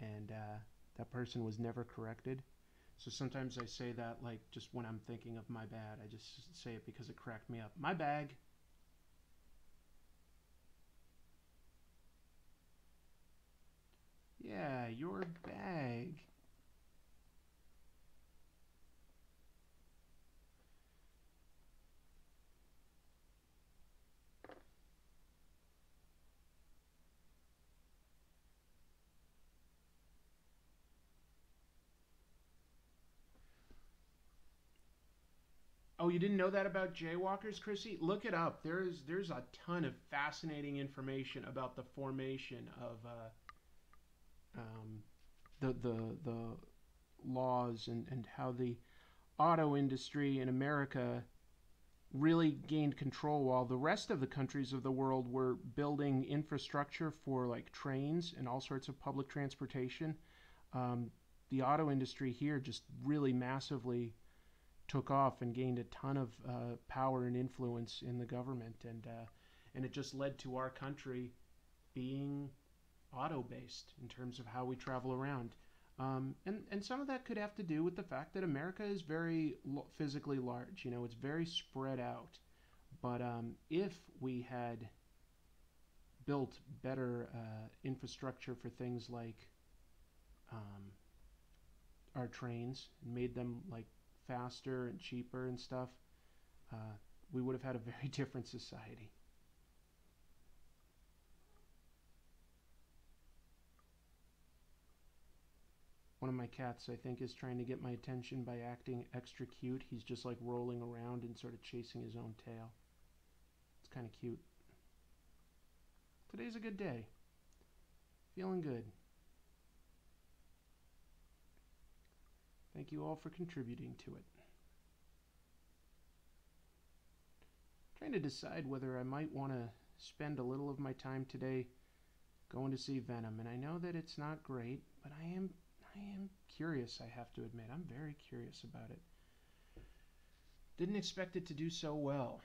and that person was never corrected. So sometimes I say that like just when I'm thinking of my bad. I just say it because it cracked me up. My bag. Yeah, your bag. Oh, you didn't know that about jaywalkers, Chrissy? Look it up. There's a ton of fascinating information about the formation of um, the laws and how the auto industry in America really gained control while the rest of the countries of the world were building infrastructure for like trains and all sorts of public transportation. Um, the auto industry here just really massively took off and gained a ton of power and influence in the government, and it just led to our country being auto based in terms of how we travel around. And some of that could have to do with the fact that America is very physically large. It's very spread out. But if we had built better infrastructure for things like um, our trains and made them like faster and cheaper and stuff, uh, we would have had a very different society. One of my cats, I think, is trying to get my attention by acting extra cute. He's just like rolling around and sort of chasing his own tail. It's kind of cute. Today's a good day. Feeling good. Thank you all for contributing to it. Trying to decide whether I might want to spend a little of my time today going to see Venom. And I know that it's not great, but I am curious, I have to admit. I'm very curious about it. Didn't expect it to do so well.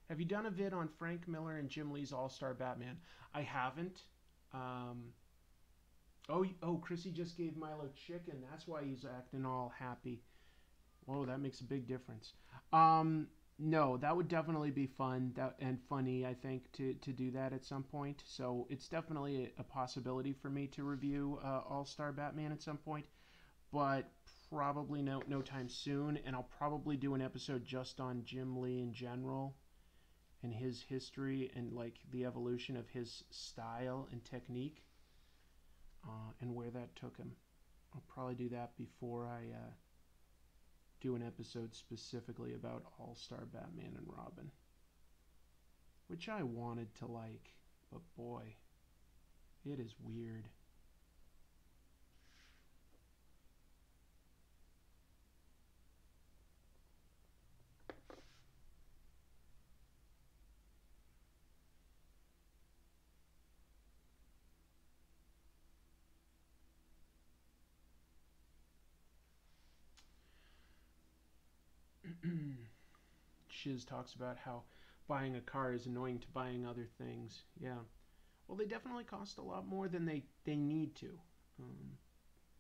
Have you done a vid on Frank Miller and Jim Lee's All-Star Batman? I haven't. Chrissy just gave Milo chicken. That's why he's acting all happy. Whoa, that makes a big difference. No, that would definitely be fun and funny, I think, to do that at some point. So it's definitely a possibility for me to review All-Star Batman at some point, but probably no time soon. And I'll probably do an episode just on Jim Lee in general and his history and like the evolution of his style and technique and where that took him. I'll probably do that before I do an episode specifically about All-Star Batman and Robin, which I wanted to like, but boy, it is weird. Shiz talks about how buying a car is annoying to buying other things. Yeah. Well, they definitely cost a lot more than they need to.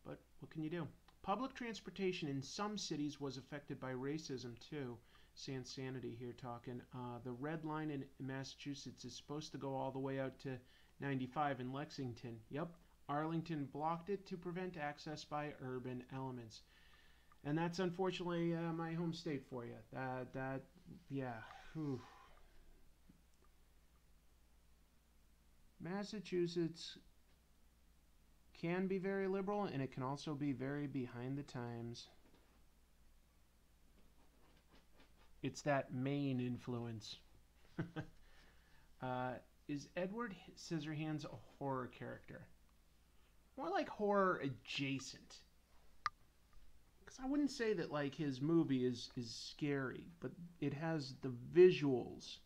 But what can you do? Public transportation in some cities was affected by racism, too. Sansanity here talking. The red line in Massachusetts is supposed to go all the way out to 95 in Lexington. Yep. Arlington blocked it to prevent access by urban elements. And that's unfortunately my home state for you. Yeah. Whew. Massachusetts can be very liberal, and it can also be very behind the times. It's that Maine influence. Is Edward Scissorhands a horror character? More like horror adjacent. I wouldn't say that like his movie is scary, but it has the visuals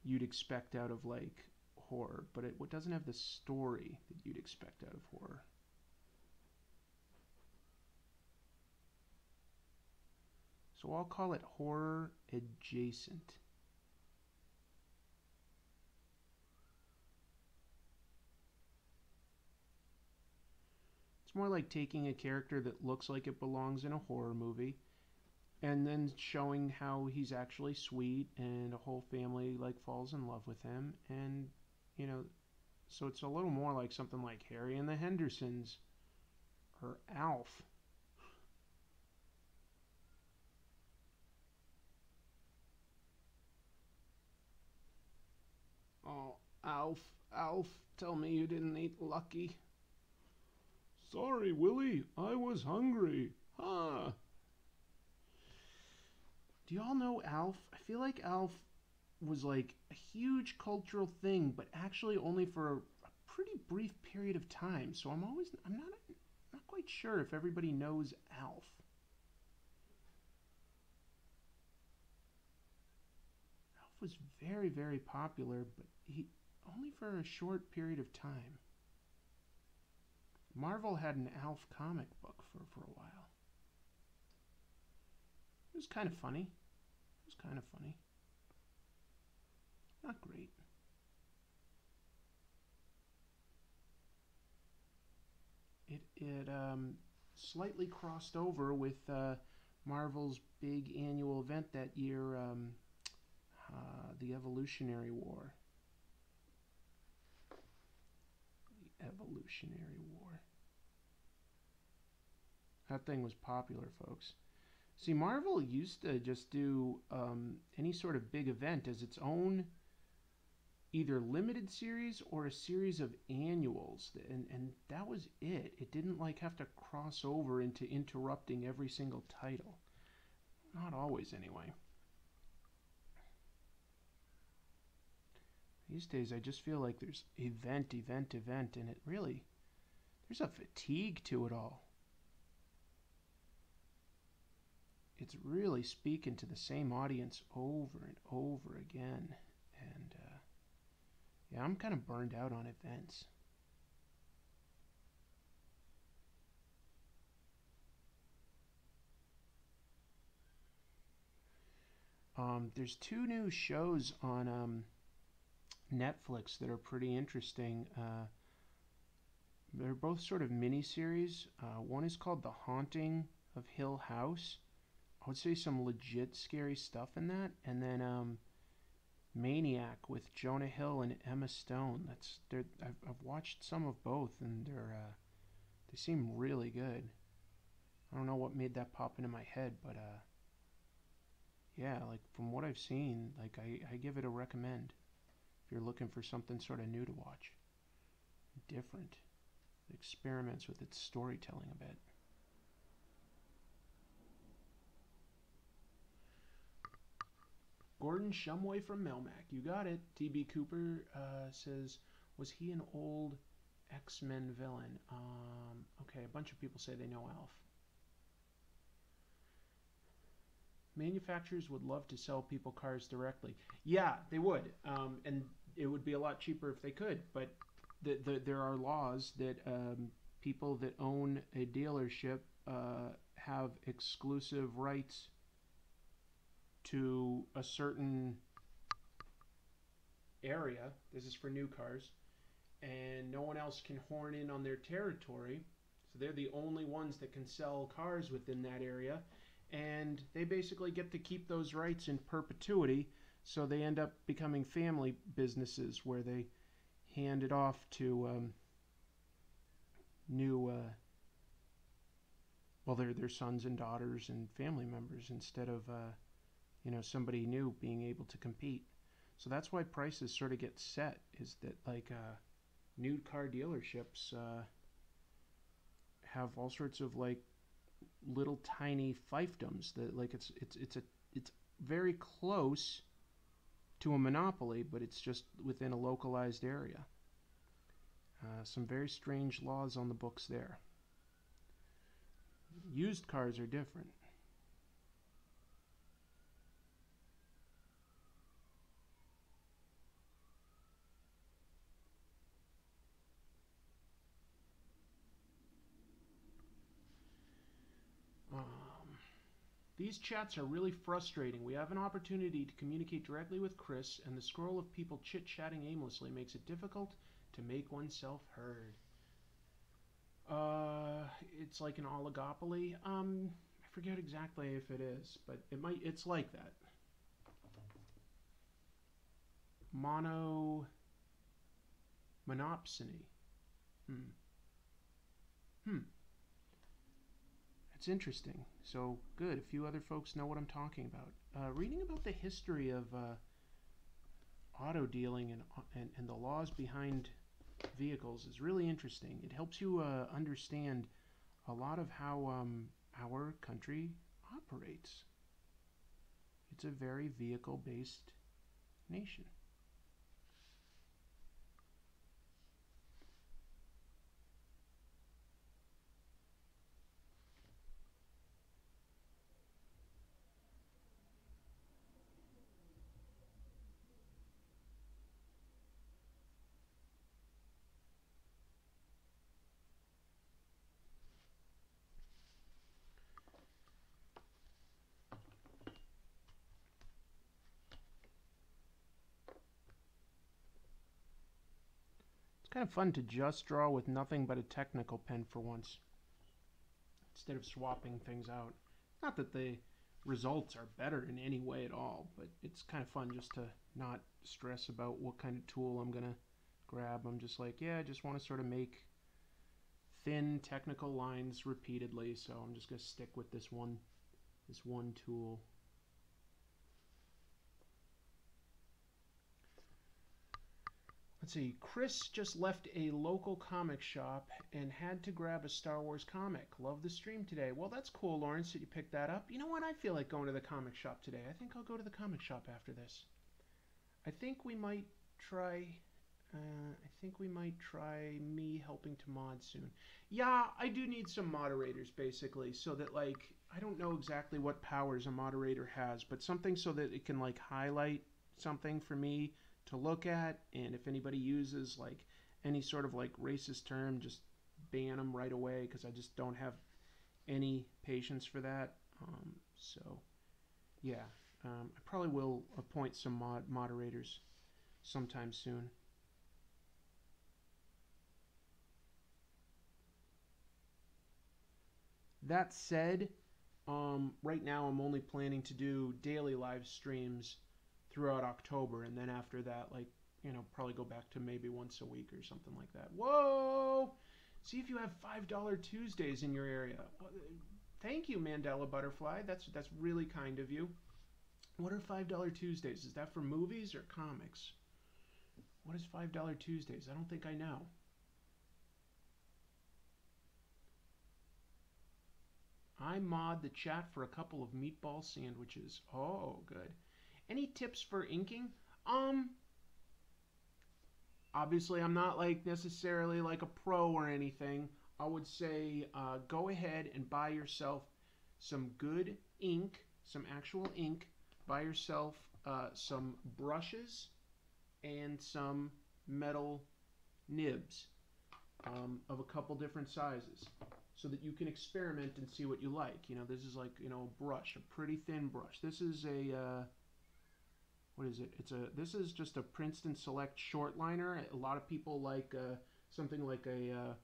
you'd expect out of like horror, but it doesn't have the story that you'd expect out of horror. So I'll call it horror adjacent. It's more like taking a character that looks like it belongs in a horror movie and then showing how he's actually sweet and a whole family like falls in love with him, and so it's a little more like something like Harry and the Hendersons or Alf. Oh, Alf, tell me you didn't eat Lucky. Sorry, Willie, I was hungry. Huh. Do y'all know Alf? I feel like Alf was like a huge cultural thing, but actually only for a pretty brief period of time. So I'm not quite sure if everybody knows Alf. Alf was very, very popular, but he only for a short period of time. Marvel had an Alf comic book for a while. It was kind of funny. Not great. It slightly crossed over with Marvel's big annual event that year, the Evolutionary War. That thing was popular, folks. See, Marvel used to just do any sort of big event as its own either limited series or a series of annuals, and that was it. It didn't like have to cross over into interrupting every single title. Not always, anyway. These days, I just feel like there's event, event, event, and it really, there's a fatigue to it all. It's really speaking to the same audience over and over again. And yeah, I'm kind of burned out on events. There's two new shows on Netflix that are pretty interesting. They're both sort of mini-series. One is called The Haunting of Hill House. I would say some legit scary stuff in that. And then Maniac with Jonah Hill and Emma Stone. I've watched some of both, and they seem really good. I don't know what made that pop into my head, but yeah, like from what I've seen, like I give it a recommend if you're looking for something sort of new to watch, different. It experiments with its storytelling a bit. Gordon Shumway from Melmac. You got it. TB Cooper says, was he an old X-Men villain? Okay, a bunch of people say they know Alf. Manufacturers would love to sell people cars directly. Yeah, they would. And it would be a lot cheaper if they could. But there are laws that people that own a dealership have exclusive rights to a certain area. This is for new cars. And no one else can horn in on their territory. So they're the only ones that can sell cars within that area. And they basically get to keep those rights in perpetuity. So they end up becoming family businesses where they hand it off to new, well, their sons and daughters and family members instead of somebody new being able to compete. So that's why prices sort of get set, is that like new car dealerships have all sorts of like little tiny fiefdoms that like it's very close to a monopoly, but it's just within a localized area. Some very strange laws on the books there. Used cars are different. These chats are really frustrating. We have an opportunity to communicate directly with Chris, and the scroll of people chit-chatting aimlessly makes it difficult to make oneself heard. It's like an oligopoly. I forget exactly if it is, but it's like that. Monopsony. That's interesting. So good. A few other folks know what I'm talking about. Reading about the history of auto dealing and the laws behind vehicles is really interesting. It helps you understand a lot of how our country operates. It's a very vehicle-based nation. It's kind of fun to just draw with nothing but a technical pen for once, instead of swapping things out. Not that the results are better in any way at all, but it's kind of fun just to not stress about what kind of tool I'm going to grab. I'm just like, yeah, I just want to sort of make thin technical lines repeatedly, so I'm just going to stick with this one this one tool. Let's see. Chris just left a local comic shop and had to grab a Star Wars comic. Love the stream today. Well, that's cool, Lawrence, that you picked that up. You know what? I feel like going to the comic shop today. I think I'll go to the comic shop after this. I think we might try. I think we might try me helping to mod soon. Yeah, I do need some moderators basically, so that like I don't know exactly what powers a moderator has, but something so that it can like highlight something for me to look at, and if anybody uses like any sort of like racist term, just ban them right away because I just don't have any patience for that. So yeah, I probably will appoint some moderators sometime soon. That said, right now I'm only planning to do daily live streams throughout October, and then after that, like, you know, probably go back to maybe once a week or something like that. Whoa! See if you have $5 Tuesdays in your area. Thank you, Mandela Butterfly. That's really kind of you. What are $5 Tuesdays? Is that for movies or comics? What is $5 Tuesdays? I don't think I know. I mod the chat for a couple of meatball sandwiches. Oh, good. Any tips for inking? Obviously I'm not like necessarily like a pro or anything. I would say go ahead and buy yourself some good ink, some actual ink. Buy yourself some brushes and some metal nibs of a couple different sizes, so that you can experiment and see what you like. You know, this is like, you know, a brush, a pretty thin brush. This is a what is it? This is just a Princeton Select short liner. A lot of people like something like a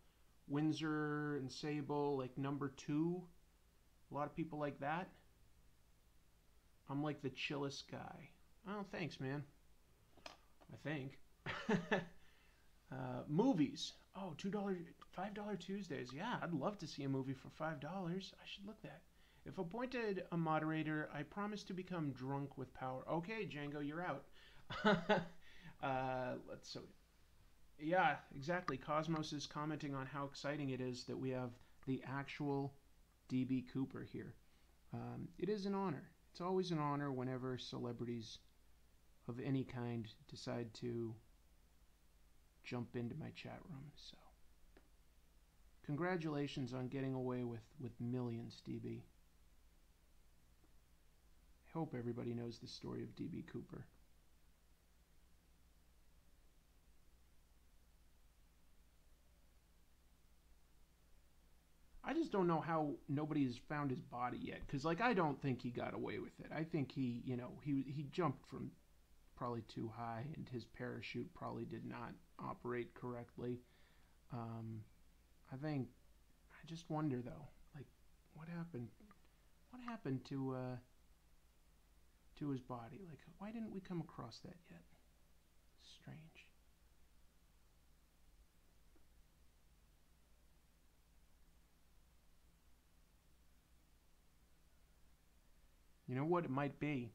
Winsor and Sable, like #2. A lot of people like that. I'm like the chillest guy. Oh, thanks, man. I think. Movies. Oh, $2, $5 Tuesdays. Yeah, I'd love to see a movie for $5. I should look that. If appointed a moderator, I promise to become drunk with power. Okay, Django, you're out. So, yeah, exactly. Cosmos is commenting on how exciting it is that we have the actual DB Cooper here. It is an honor. It's always an honor whenever celebrities of any kind decide to jump into my chat room. So, congratulations on getting away with millions, DB. I hope everybody knows the story of DB Cooper. I just don't know how nobody's found his body yet, because like I don't think he got away with it. I think he, you know, he jumped from probably too high, and his parachute probably did not operate correctly. I think I just wonder though, like what happened? What happened to his body? Like why didn't we come across that yet? Strange. You know what it might be?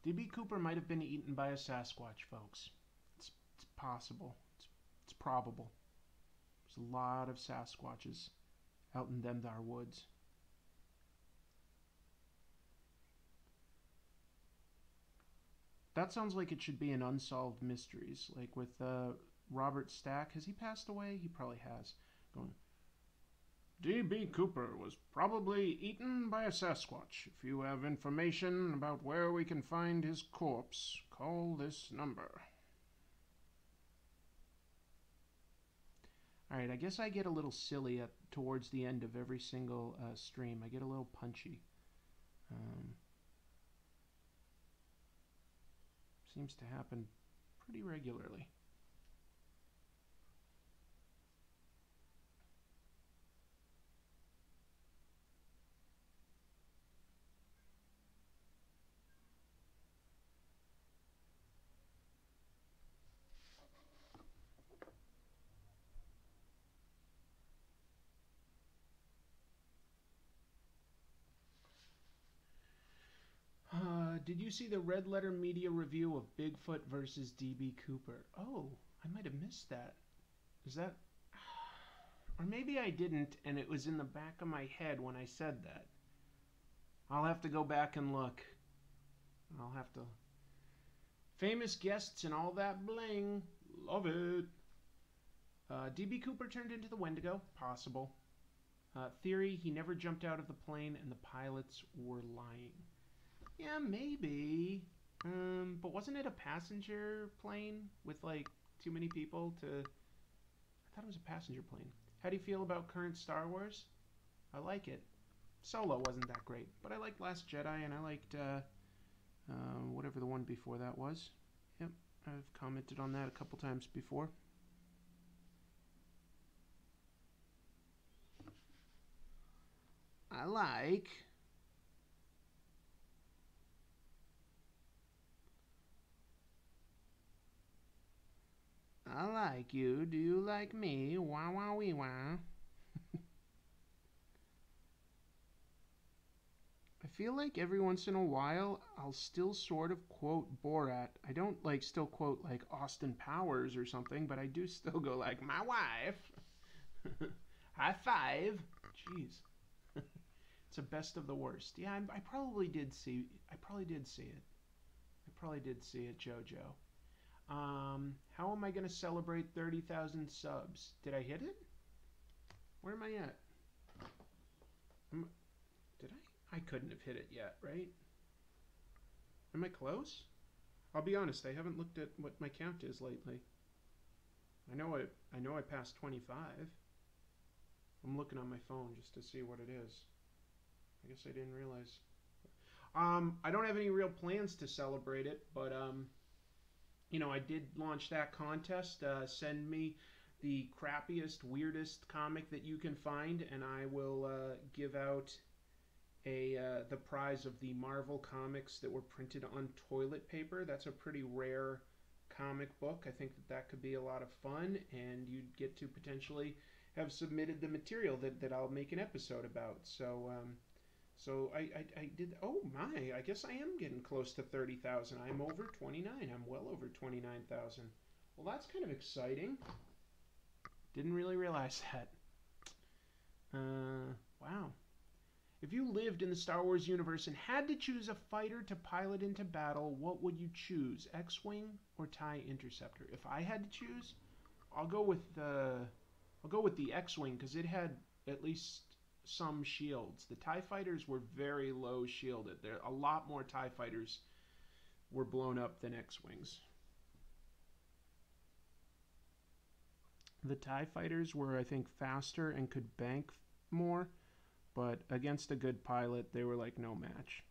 DB Cooper might have been eaten by a Sasquatch, folks. It's possible. It's probable. There's a lot of Sasquatches out in them thar woods. That sounds like it should be an Unsolved Mysteries, like with Robert Stack. Has he passed away? He probably has. Going, D.B. Cooper was probably eaten by a Sasquatch. If you have information about where we can find his corpse, call this number. Alright, I guess I get a little silly towards the end of every single stream. I get a little punchy. Seems to happen pretty regularly. Did you see the Red Letter Media review of Bigfoot versus DB Cooper? Oh, I might have missed that. Is that... Or maybe I didn't, and it was in the back of my head when I said that. I'll have to go back and look. I'll have to... Famous guests and all that bling. Love it. DB Cooper turned into the Wendigo. Possible. Theory, he never jumped out of the plane and the pilots were lying. Yeah, maybe. But wasn't it a passenger plane with, like, too many people to... I thought it was a passenger plane. How do you feel about current Star Wars? I like it. Solo wasn't that great, but I liked Last Jedi, and I liked, whatever the one before that was. Yep, I've commented on that a couple times before. I like... I like you. Do you like me? Wah wah wee wah. I feel like every once in a while I'll still sort of quote Borat. I don't like still quote like Austin Powers or something, but I do still go like my wife. High five. Jeez. It's a best of the worst. Yeah, I probably did see it. I probably did see it, JoJo. How am I going to celebrate 30,000 subs? Did I hit it? Where am I at? Did I? I couldn't have hit it yet, right? Am I close? I'll be honest, I haven't looked at what my count is lately. I know I passed 25. I'm looking on my phone just to see what it is. I guess I didn't realize. I don't have any real plans to celebrate it, but you know, I did launch that contest. Send me the crappiest, weirdest comic that you can find, and I will give out the prize of the Marvel comics that were printed on toilet paper. That's a pretty rare comic book. I think that could be a lot of fun, and you'd get to potentially have submitted the material that I'll make an episode about. So I did, oh my, I guess I am getting close to 30,000. I'm over 29. I'm well over 29,000. Well, that's kind of exciting. Didn't really realize that. Wow. If you lived in the Star Wars universe and had to choose a fighter to pilot into battle, what would you choose? X-Wing or Tie Interceptor? If I had to choose, I'll go with the X-Wing because it had at least some shields. The TIE fighters were very low shielded. There a lot more TIE fighters were blown up than X-Wings. The TIE fighters were, I think, faster and could bank more, but against a good pilot, they were like no match.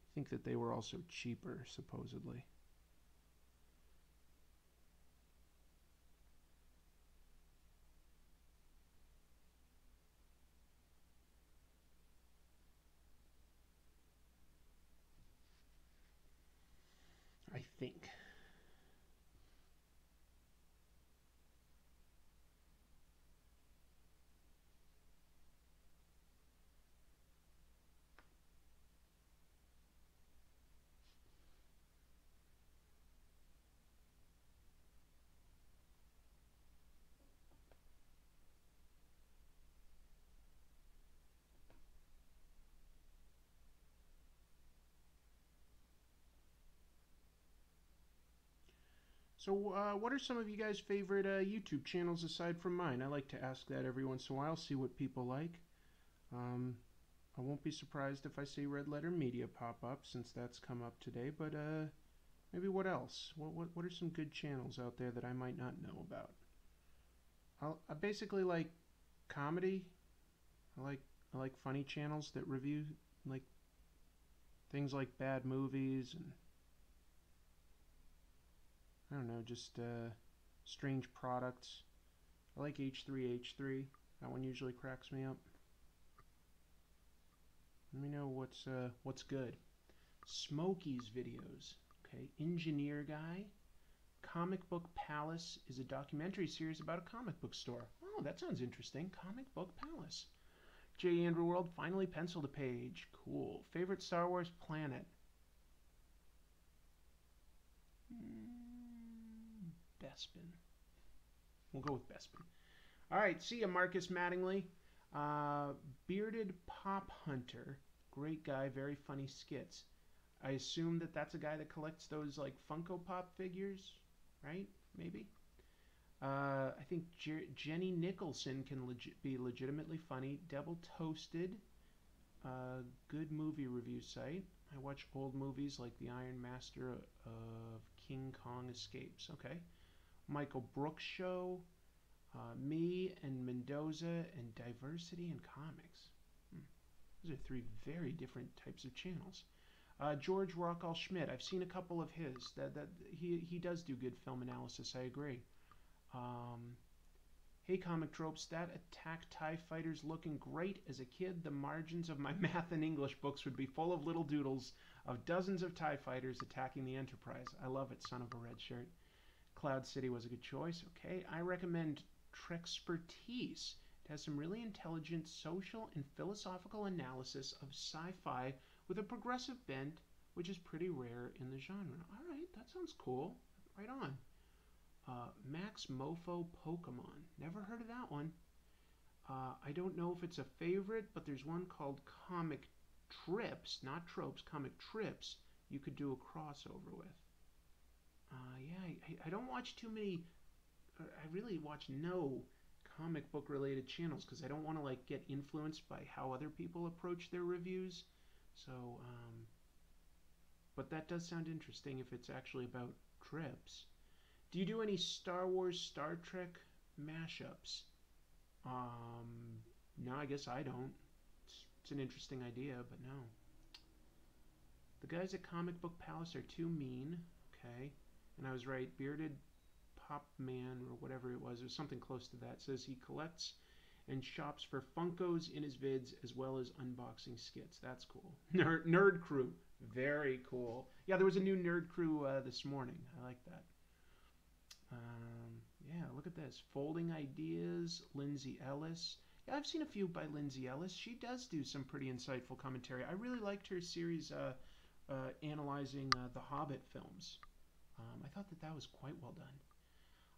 I think that they were also cheaper, supposedly. I think. So what are some of you guys' favorite YouTube channels aside from mine? I like to ask that every once in a while, see what people like. I won't be surprised if I see Red Letter Media pop up, since that's come up today, but maybe what else? What are some good channels out there that I might not know about? I basically like comedy. I like funny channels that review like things like bad movies and I don't know, just strange products. I like H3H3. That one usually cracks me up. Let me know what's good. Smokey's videos. Okay, Engineer Guy. Comic Book Palace is a documentary series about a comic book store. Oh, that sounds interesting. Comic Book Palace. J. Andrew World, finally penciled a page. Cool. Favorite Star Wars planet? Bespin. We'll go with Bespin. All right, see ya, Marcus Mattingly. Bearded Pop Hunter. Great guy, very funny skits. I assume that that's a guy that collects those like Funko Pop figures, right? Maybe. I think Jenny Nicholson can be legitimately funny. Double Toasted, good movie review site. I watch old movies like The Iron Master of King Kong Escapes. Okay. Michael Brooks Show, me and Mendoza, and Diversity in Comics. Those are three very different types of channels. George Rockall Schmidt. I've seen a couple of his. He does do good film analysis. I agree. Hey, Comic Tropes, that Attack TIE Fighters looking great. As a kid, the margins of my math and English books would be full of little doodles of dozens of TIE Fighters attacking the Enterprise. I love it, son of a red shirt. Cloud City was a good choice. Okay, I recommend Trexpertise. It has some really intelligent social and philosophical analysis of sci-fi with a progressive bent, which is pretty rare in the genre. All right, that sounds cool. Right on. Max Mofo Pokemon. Never heard of that one. I don't know if it's a favorite, but there's one called Comic Trips, not Tropes, Comic Trips, you could do a crossover with. Yeah, I don't watch too many, I really watch no comic book related channels because I don't want to like get influenced by how other people approach their reviews. So, but that does sound interesting if it's actually about trips. Do you do any Star Wars, Star Trek mashups? No, I guess I don't. It's an interesting idea, but no. The guys at Comic Book Palace are too mean. Okay. And I was right. Bearded Pop Man, or whatever it was something close to that, says he collects and shops for Funkos in his vids as well as unboxing skits. That's cool. Nerd Crew. Very cool. Yeah, there was a new Nerd Crew this morning. I like that. Yeah, look at this. Folding Ideas, Lindsay Ellis. Yeah, I've seen a few by Lindsay Ellis. She does do some pretty insightful commentary. I really liked her series analyzing the Hobbit films. I thought that was quite well done.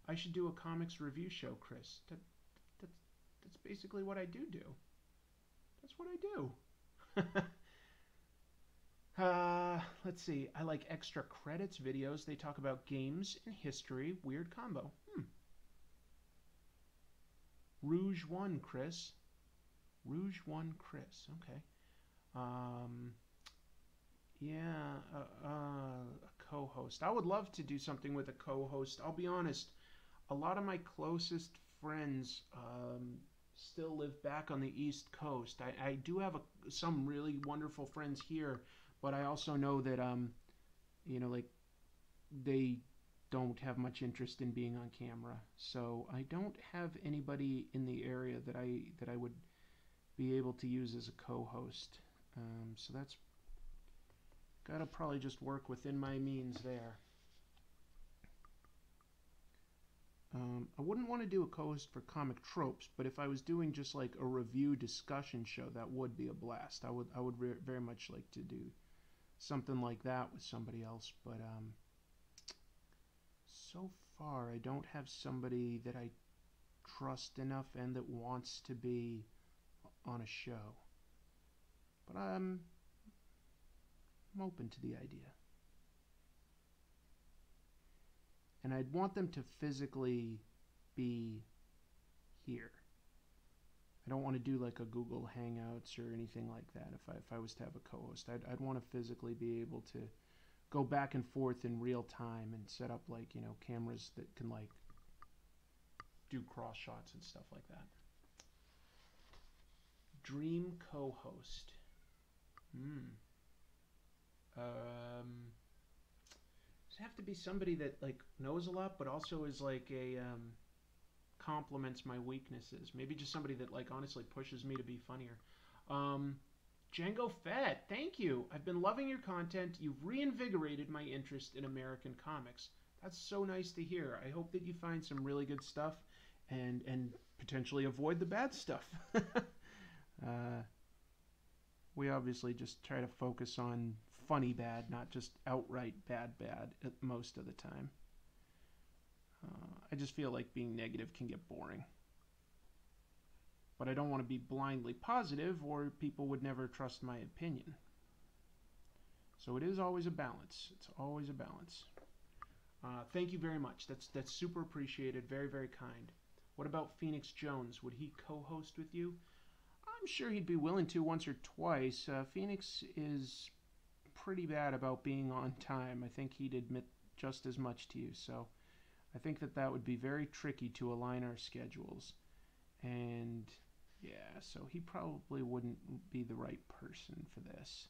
I should do a comics review show, Chris. That's basically what I do. That's what I do. Let's see. I like extra credits videos. They talk about games and history. Weird combo. Rouge One, Chris. Rouge One, Chris. Okay. Yeah, a co-host. I would love to do something with a co-host. I'll be honest. A lot of my closest friends still live back on the East Coast. I do have some really wonderful friends here, but I also know that like they don't have much interest in being on camera. So I don't have anybody in the area that I would be able to use as a co-host. So that's gotta probably just work within my means there. I wouldn't want to do a co-host for Comic Tropes, but if I was doing just like a review discussion show, that would be a blast. I would very much like to do something like that with somebody else, but so far I don't have somebody that I trust enough and that wants to be on a show. But I'm open to the idea. And I'd want them to physically be here. I don't want to do like a Google Hangouts or anything like that. If I was to have a co-host, I'd want to physically be able to go back and forth in real time and set up like, cameras that can like do cross shots and stuff like that. Dream co-host. Does it have to be somebody that like knows a lot but also is like a complements my weaknesses? Maybe just somebody that like honestly pushes me to be funnier. Django Fett, thank you. I've been loving your content. You've reinvigorated my interest in American comics. That's so nice to hear. I hope that you find some really good stuff and potentially avoid the bad stuff. Uh, we obviously just try to focus on funny bad, not just outright bad bad at most of the time. I just feel like being negative can get boring. But I don't want to be blindly positive, or people would never trust my opinion. So it is always a balance. It's always a balance. Thank you very much. That's super appreciated. Very, very kind. What about Phoenix Jones? Would he co-host with you? I'm sure he'd be willing to once or twice. Phoenix is pretty bad about being on time. I think he'd admit just as much to you. So I think that would be very tricky to align our schedules. And yeah, so he probably wouldn't be the right person for this.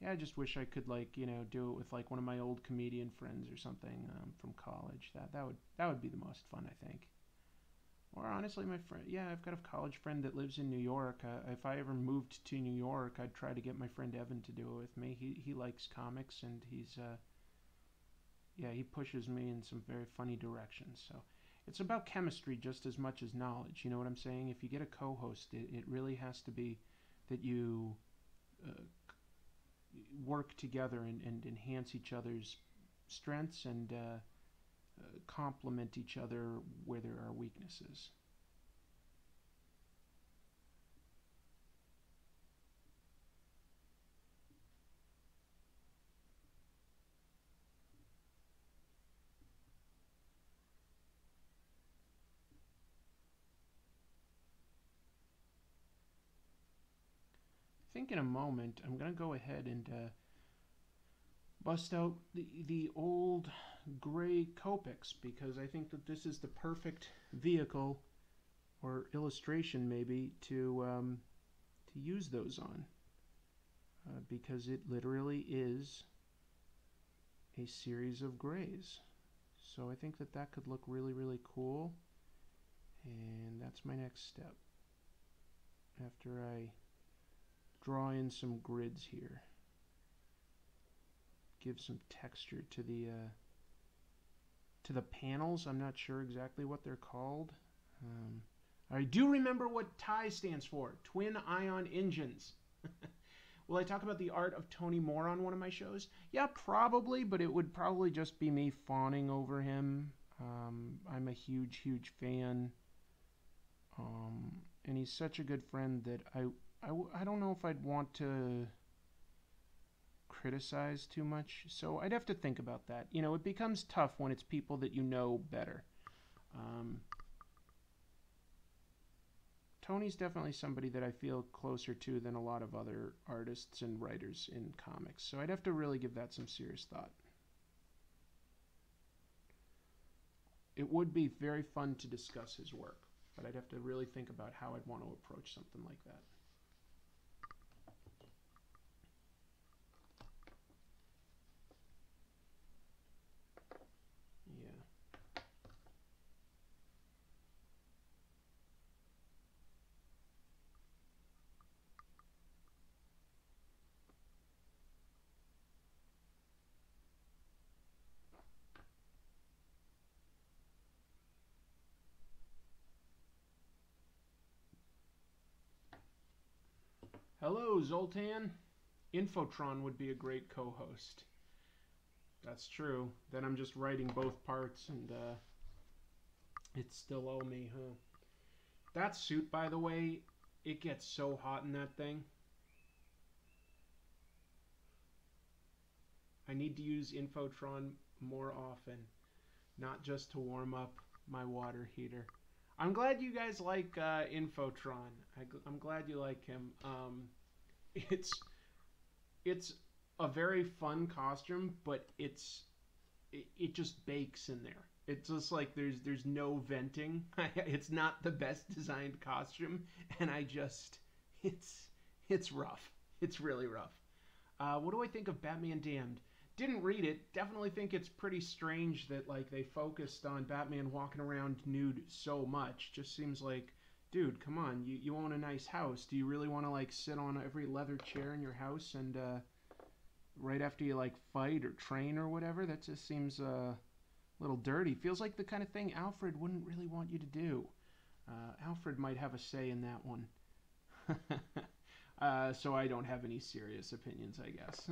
Yeah, I just wish I could do it with like one of my old comedian friends or something from college. That would be the most fun, I think. Or honestly, my friend, yeah, I've got a college friend that lives in New York. If I ever moved to New York, I'd try to get my friend Evan to do it with me. He likes comics, and he pushes me in some very funny directions. So it's about chemistry just as much as knowledge. You know what I'm saying? If you get a co-host, it really has to be that you uh, work together and enhance each other's strengths and complement each other where there are weaknesses. I think in a moment I'm going to go ahead and bust out the old gray Copics because I think that this is the perfect vehicle or illustration maybe to use those on because it literally is a series of grays. So I think that could look really, really cool. And that's my next step. After I draw in some grids here, give some texture to the panels. I'm not sure exactly what they're called. I do remember what TIE stands for. Twin Ion Engines. Will I talk about the art of Tony Moore on one of my shows? Yeah, probably, but it would probably just be me fawning over him. I'm a huge, huge fan. And he's such a good friend that I don't know if I'd want to criticize too much. So I'd have to think about that. You know, it becomes tough when it's people that you know better. Tony's definitely somebody that I feel closer to than a lot of other artists and writers in comics. So I'd have to really give that some serious thought. It would be very fun to discuss his work, but I'd have to really think about how I'd want to approach something like that. Yeah. Hello, Zoltan. Infotron would be a great co-host. That's true. Then I'm just writing both parts, and it's still all me, huh? That suit, by the way, it gets so hot in that thing. I need to use Infotron more often, not just to warm up my water heater. I'm glad you guys like Infotron. I'm glad you like him. It's it's a very fun costume, but it just bakes in there. It's just like there's no venting. It's not the best designed costume, and it's it's rough. It's really rough. What do I think of Batman Damned? Didn't read it. Definitely think it's pretty strange that like they focused on Batman walking around nude so much. Just seems like, dude, come on. You own a nice house. Do you really want to like sit on every leather chair in your house and right after you like fight or train or whatever? That just seems a little dirty. Feels like the kind of thing Alfred wouldn't really want you to do. Alfred might have a say in that one. So I don't have any serious opinions, I guess.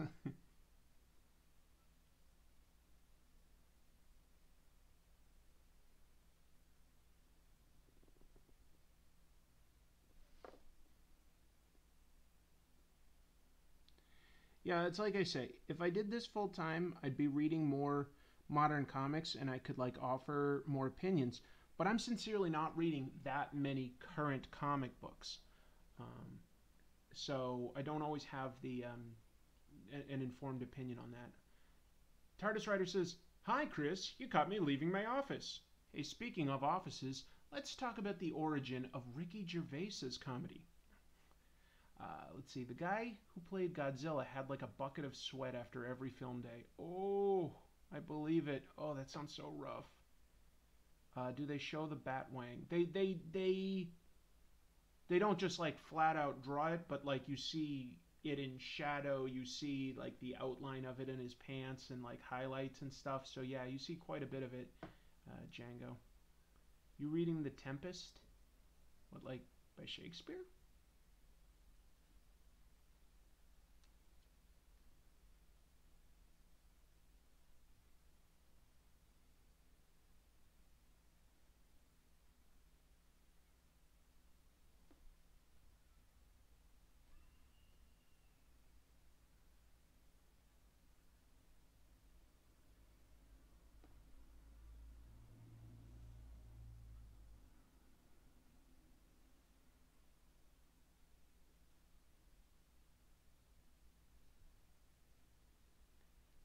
Yeah, it's like I say, if I did this full time, I'd be reading more modern comics and I could like offer more opinions. But I'm sincerely not reading that many current comic books. Um, so I don't always have an informed opinion on that. TARDIS Writer says, "Hi Chris, you caught me leaving my office. Hey, speaking of offices, let's talk about the origin of Ricky Gervais's comedy. Let's see, the guy who played Godzilla had like a bucket of sweat after every film day. Oh, I believe it. Oh, that sounds so rough. Do they show the Batwang? They don't just like flat out draw it, but like you see it in shadow. You see like the outline of it in his pants and like highlights and stuff. So yeah, you see quite a bit of it. Django, you reading The Tempest? What, like by Shakespeare?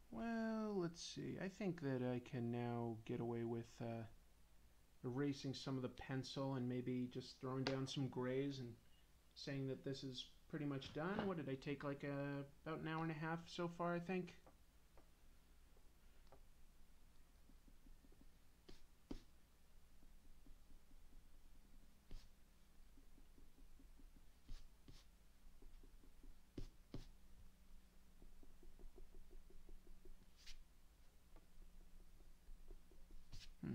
Well, let's see. I think that I can now get away with erasing some of the pencil and maybe just throwing down some grays and saying that this is pretty much done. What did I take, like about an hour and a half so far, I think? Hmm.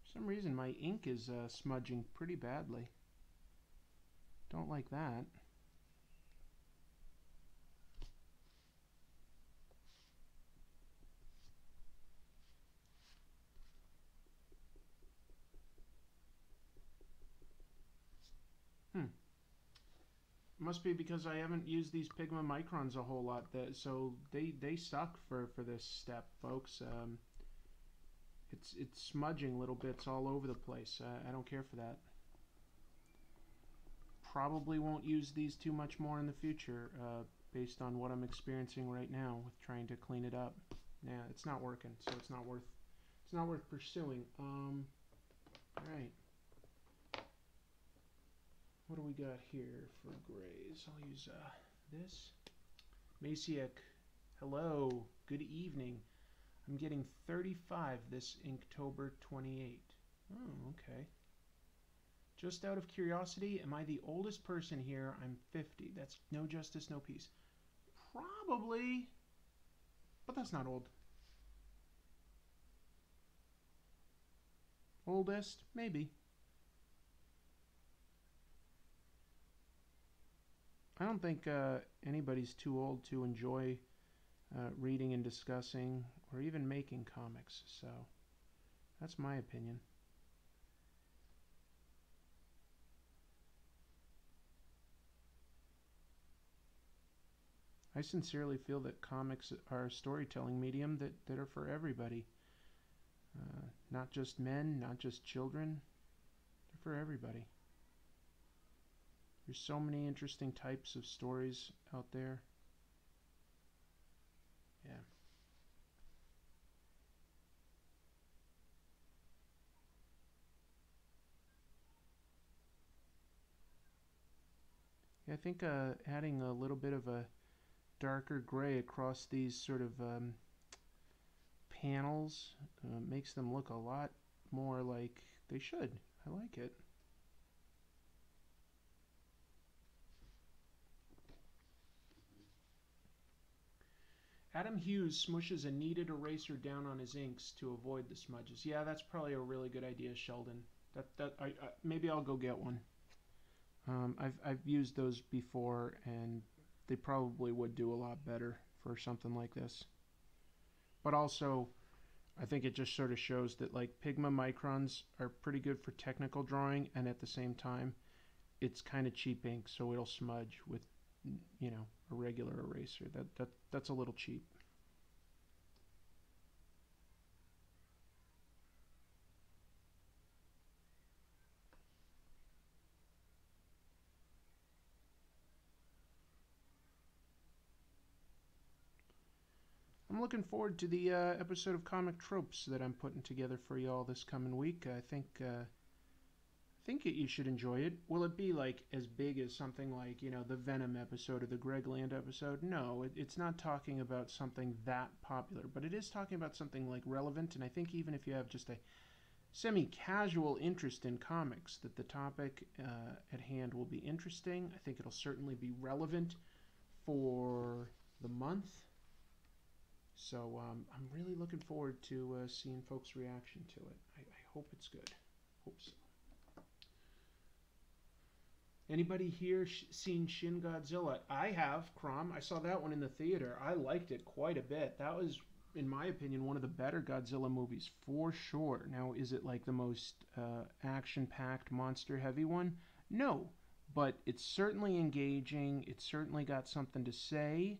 For some reason, my ink is smudging pretty badly. Don't like that. Hmm. Must be because I haven't used these Pigma Microns a whole lot. So they suck for this step, folks. It's smudging little bits all over the place. I don't care for that. Probably won't use these too much more in the future, based on what I'm experiencing right now with trying to clean it up. Yeah, it's not working, so it's not worth pursuing. All right. What do we got here for grays? I'll use this. Masiak, hello, good evening. I'm getting 35 this Inktober 28. Oh, okay. Just out of curiosity, am I the oldest person here? I'm 50. That's no justice, no peace. Probably, but that's not old. Oldest? Maybe. I don't think anybody's too old to enjoy reading and discussing or even making comics, so that's my opinion. I sincerely feel that comics are a storytelling medium that are for everybody. Not just men, not just children. They're for everybody. There's so many interesting types of stories out there. Yeah. Yeah, I think adding a little bit of a darker gray across these sort of panels makes them look a lot more like they should. I like it. Adam Hughes smushes a kneaded eraser down on his inks to avoid the smudges. Yeah, that's probably a really good idea, Sheldon. Maybe I'll go get one. I've used those before, and they probably would do a lot better for something like this. But also, I think it just sort of shows that like Pigma microns are pretty good for technical drawing, and at the same time, it's kind of cheap ink, so it'll smudge with, a regular eraser. That's a little cheap. I'm looking forward to the episode of Comic Tropes that I'm putting together for you all this coming week. I think you should enjoy it. Will it be like as big as something like the Venom episode or the Greg Land episode? No, it's not talking about something that popular, but it is talking about something like relevant. And I think even if you have just a semi-casual interest in comics, that the topic at hand will be interesting. I think it'll certainly be relevant for the month. So I'm really looking forward to seeing folks' reaction to it. I hope it's good. Hope so. Anybody here seen Shin Godzilla? I have, Crom. I saw that one in the theater. I liked it quite a bit. That was, in my opinion, one of the better Godzilla movies for sure. Now, is it like the most action-packed, monster-heavy one? No, but it's certainly engaging. It's certainly got something to say,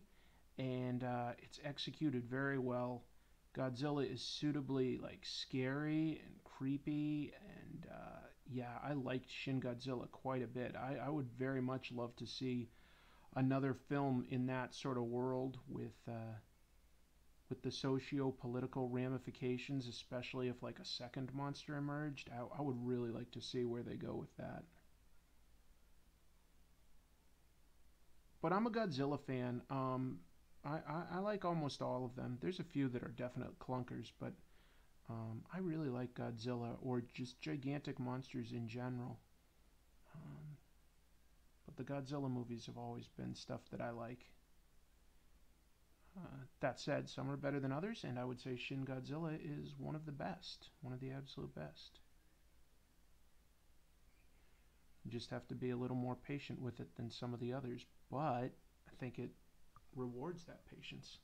and it's executed very well. Godzilla is suitably like scary and creepy, and yeah, I liked Shin Godzilla quite a bit. I would very much love to see another film in that sort of world with the socio-political ramifications, especially if like a second monster emerged. I would really like to see where they go with that. But I'm a Godzilla fan. I like almost all of them. There's a few that are definite clunkers, but I really like Godzilla or just gigantic monsters in general. Um, but the Godzilla movies have always been stuff that I like. That said, some are better than others, and I would say Shin Godzilla is one of the best, one of the absolute best. You just have to be a little more patient with it than some of the others, but I think it rewards that patience.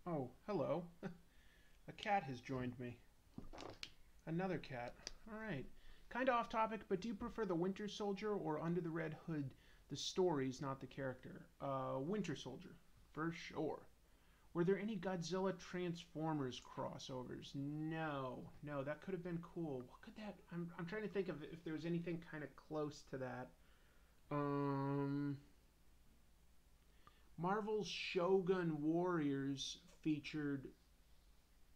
Oh, hello. A cat has joined me. Another cat. All right. Kind of off topic, but do you prefer the Winter Soldier or Under the Red Hood? The stories, not the character. Winter Soldier, for sure. Were there any Godzilla Transformers crossovers? No, that could have been cool. What could that? I'm trying to think of if there was anything kind of close to that. Marvel's Shogun Warriors featured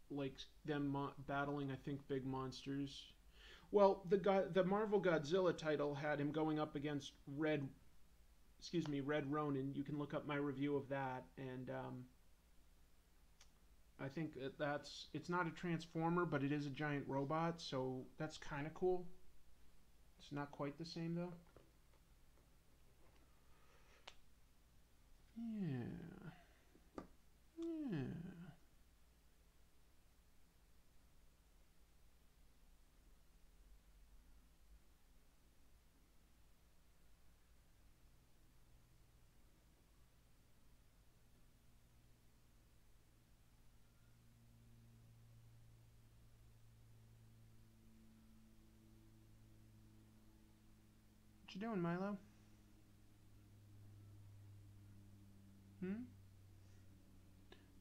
like them battling, I think, big monsters. Well, the Marvel Godzilla title had him going up against Red Ronin. You can look up my review of that, and I think it's not a transformer, but it is a giant robot, so that's kind of cool. It's not quite the same though. Yeah. Yeah. What you doing, Milo?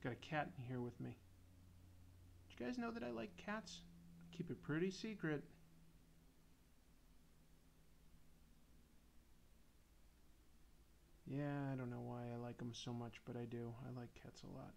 Got a cat in here with me. Did you guys know that I like cats? I keep it pretty secret. Yeah, I don't know why I like them so much, but I do. I like cats a lot.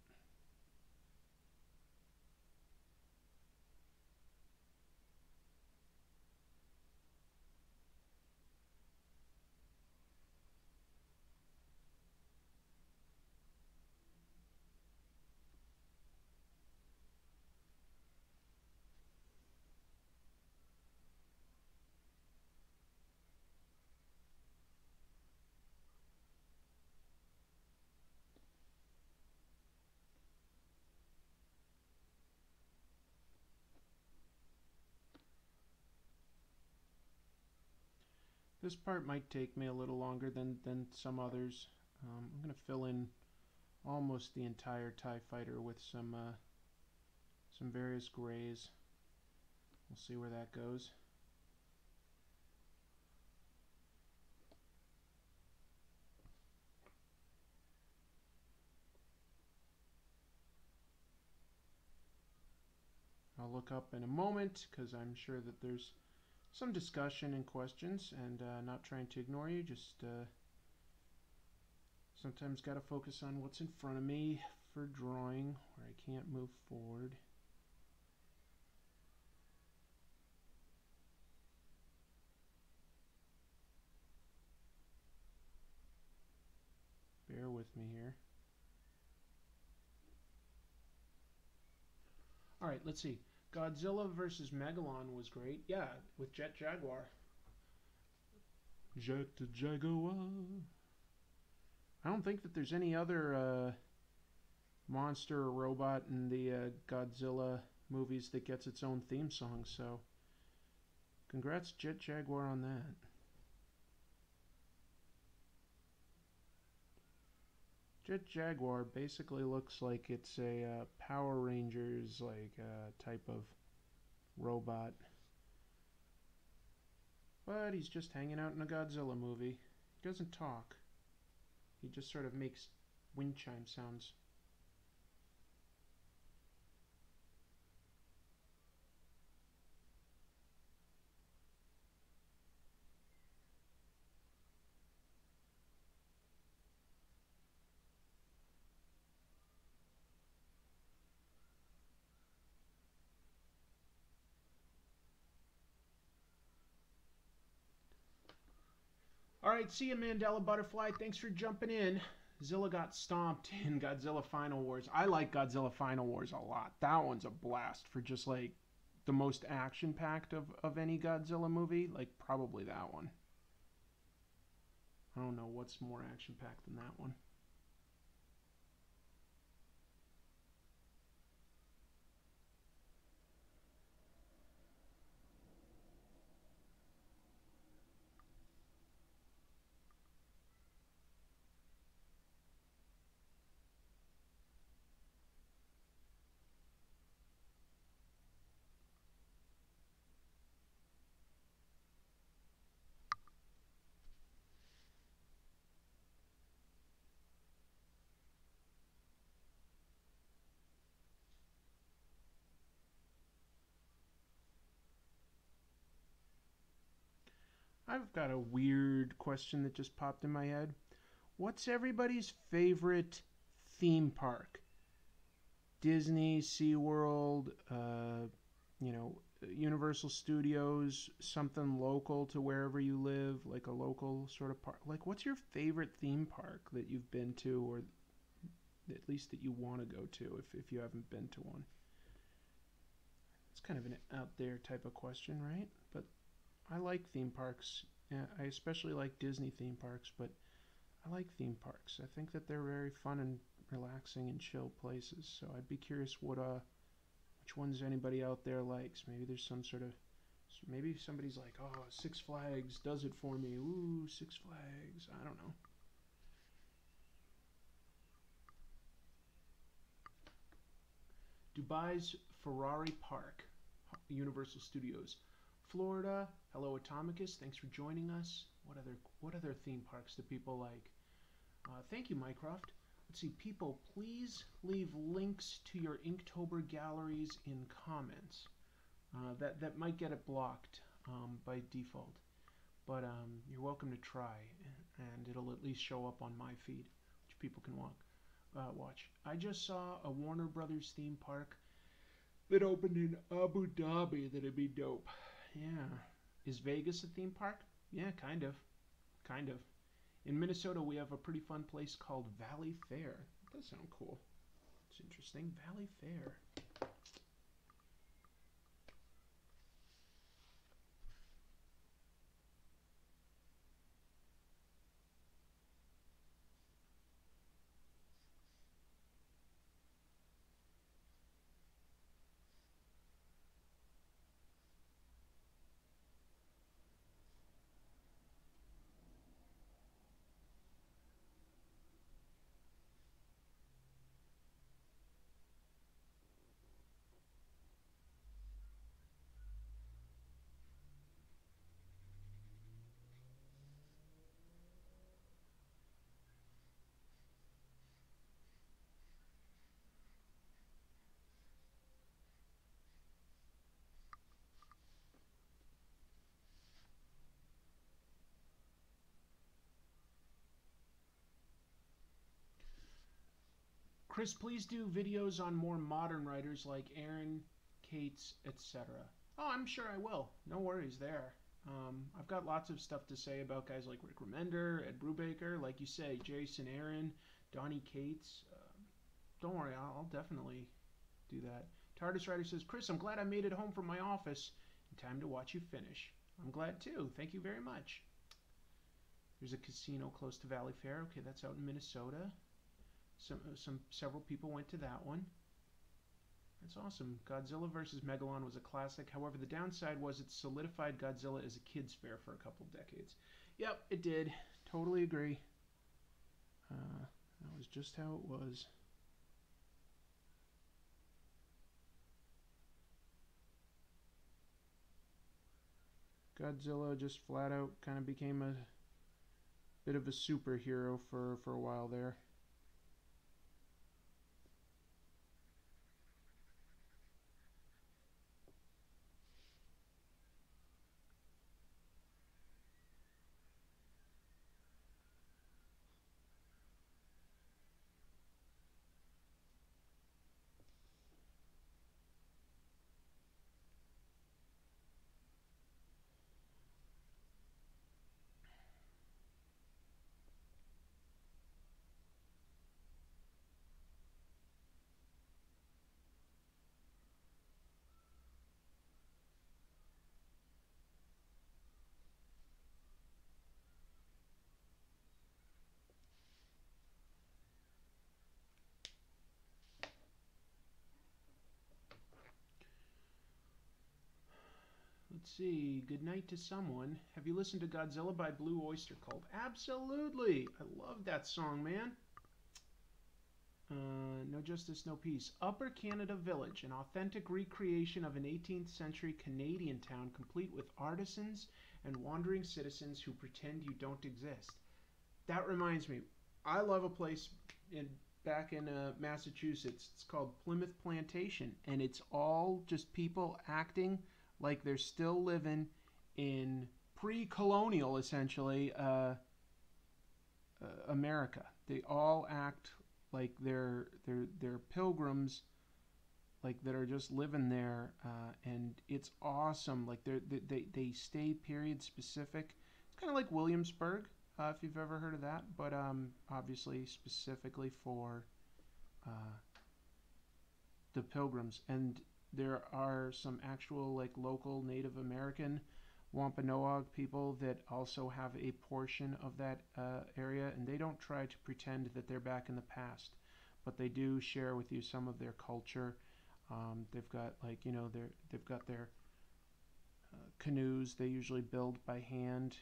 This part might take me a little longer than some others. I'm going to fill in almost the entire TIE fighter with some various grays. We'll see where that goes. I'll look up in a moment because I'm sure that there's some discussion and questions, and not trying to ignore you, just sometimes got to focus on what's in front of me for drawing where I can't move forward. Bear with me here. Alright, let's see. Godzilla versus Megalon was great. Yeah, with Jet Jaguar. Jet Jaguar. I don't think that there's any other monster or robot in the Godzilla movies that gets its own theme song, so congrats Jet Jaguar on that. Jet Jaguar basically looks like it's a Power Rangers type of robot. But he's just hanging out in a Godzilla movie. He doesn't talk. He just sort of makes wind chime sounds. Alright, see you, Mandela Butterfly. Thanks for jumping in. Zilla got stomped in Godzilla Final Wars. I like Godzilla Final Wars a lot. That one's a blast for just like the most action-packed of any Godzilla movie. Like, probably that one. I don't know what's more action-packed than that one. I've got a weird question that just popped in my head. What's everybody's favorite theme park? Disney, SeaWorld, Universal Studios, something local to wherever you live, like a local sort of park. Like, what's your favorite theme park that you've been to, or at least that you want to go to if you haven't been to one? It's kind of an out there type of question, right? But I like theme parks. I especially like Disney theme parks, but I like theme parks. I think that they're very fun and relaxing and chill places. So I'd be curious which ones anybody out there likes. Maybe there's some sort of, maybe somebody's like, oh, Six Flags does it for me. Ooh, Six Flags. I don't know. Dubai's Ferrari Park, Universal Studios. Florida, hello Atomicus, thanks for joining us. What other theme parks do people like? Thank you, Mycroft. Let's see, people, please leave links to your Inktober galleries in comments. That might get it blocked by default, but you're welcome to try, and it'll at least show up on my feed, which people can watch. I just saw a Warner Brothers theme park that opened in Abu Dhabi that'd be dope. Yeah. Is Vegas a theme park? Yeah, kind of. Kind of. In Minnesota, we have a pretty fun place called Valley Fair. That does sound cool. It's interesting. Valley Fair. Chris, please do videos on more modern writers like Aaron, Cates, etc. Oh, I'm sure I will. No worries there. I've got lots of stuff to say about guys like Rick Remender, Ed Brubaker, like you say, Jason Aaron, Donnie Cates. Don't worry, I'll definitely do that. TARDIS Writer says, Chris, I'm glad I made it home from my office in time to watch you finish. I'm glad too. Thank you very much. There's a casino close to Valley Fair. Okay, that's out in Minnesota. Several people went to that one. That's awesome. Godzilla vs. Megalon was a classic. However, the downside was it solidified Godzilla as a kid's fair for a couple decades. Yep, it did. Totally agree. That was just how it was. Godzilla just flat out kind of became a bit of a superhero for a while there. Let's see. Good night to someone. Have you listened to Godzilla by Blue Oyster Cult? Absolutely. I love that song, man. No Justice, No Peace. Upper Canada Village, an authentic recreation of an 18th century Canadian town complete with artisans and wandering citizens who pretend you don't exist. That reminds me, I love a place back in Massachusetts. It's called Plymouth Plantation, and it's all just people acting like they're still living in pre-colonial, essentially, America. They all act like they're pilgrims, like that are just living there, and it's awesome. Like they stay period specific. It's kind of like Williamsburg, if you've ever heard of that, but obviously specifically for the pilgrims. And there are some actual like local Native American Wampanoag people that also have a portion of that area, and they don't try to pretend that they're back in the past, but they do share with you some of their culture. They've got like they've got their canoes they usually build by hand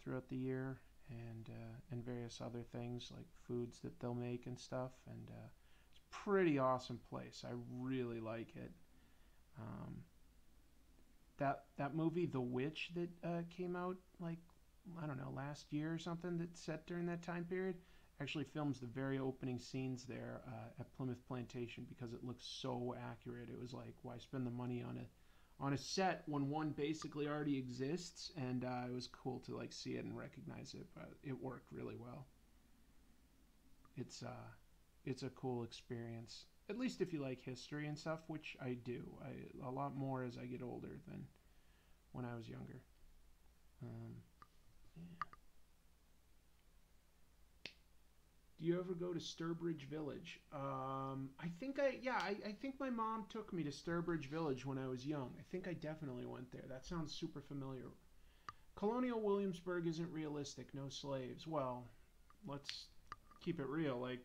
throughout the year, and various other things like foods that they'll make and stuff. And it's a pretty awesome place. I really like it. That movie, The Witch, that came out like, I don't know, last year or something, that's set during that time period, actually films the very opening scenes there at Plymouth Plantation because it looks so accurate. It was like, why spend the money on a set when one basically already exists? And it was cool to like see it and recognize it, but it worked really well. It's a cool experience. At least if you like history and stuff, which I do. A lot more as I get older than when I was younger. Yeah. Do you ever go to Sturbridge Village? I think I think my mom took me to Sturbridge Village when I was young. I think I definitely went there. That sounds super familiar. Colonial Williamsburg isn't realistic. No slaves. Well, let's keep it real. Like,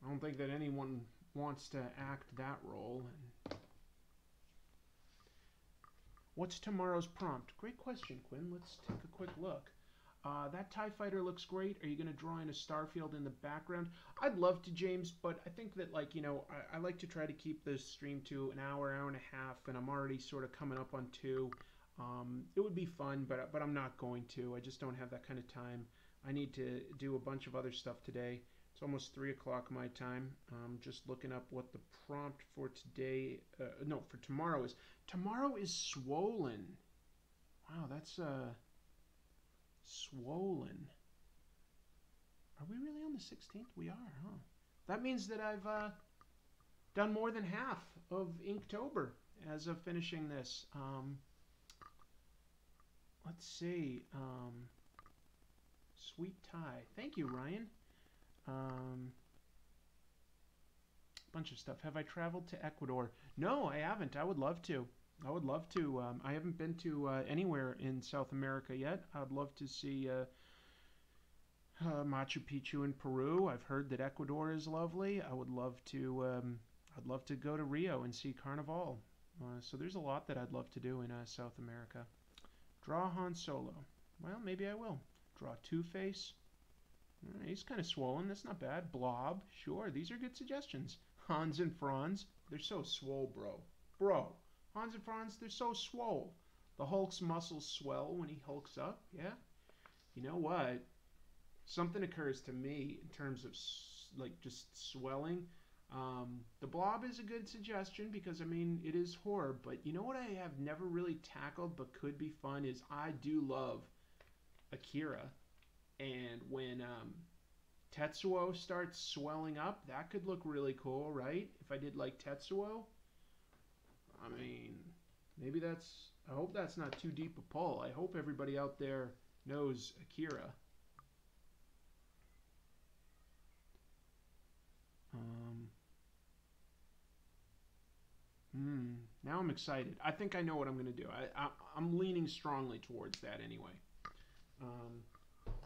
I don't think that anyone wants to act that role. What's tomorrow's prompt? Great question, Quinn. Let's take a quick look. That TIE fighter looks great. Are you going to draw in a starfield in the background? I'd love to, James, but I think that, like, I like to try to keep this stream to an hour and a half, and I'm already sort of coming up on 2. It would be fun, but I'm not going to. I just don't have that kind of time. I need to do a bunch of other stuff today. It's almost 3 o'clock my time. Just looking up what the prompt for today, no, for tomorrow is. Tomorrow is swollen. Wow, that's swollen. Are we really on the 16th? We are, huh? that means that I've done more than half of Inktober as of finishing this. Let's see. Sweet Tie. Thank you, Ryan. Bunch of stuff. Have I traveled to Ecuador? No, I haven't. I would love to. I would love to. I haven't been to anywhere in South America yet. I'd love to see Machu Picchu in Peru. I've heard that Ecuador is lovely. I would love to. I'd love to go to Rio and see Carnival. So there's a lot that I'd love to do in South America. Draw Han Solo. Well, maybe I will. Draw Two-Face. He's kind of swollen. That's not bad. Blob. Sure, these are good suggestions. Hans and Franz. They're so swole, bro. Bro. Hans and Franz, they're so swole. The Hulk's muscles swell when he hulks up. Yeah. You know what? Something occurs to me in terms of like just swelling. The Blob is a good suggestion because, I mean, it is horror. But you know what I have never really tackled but could be fun is I do love Akira. And when Tetsuo starts swelling up, that could look really cool, right? If I did like Tetsuo. I mean, maybe that's... I hope that's not too deep a pull. I hope everybody out there knows Akira. Now I'm excited. I think I know what I'm going to do. I'm leaning strongly towards that anyway. You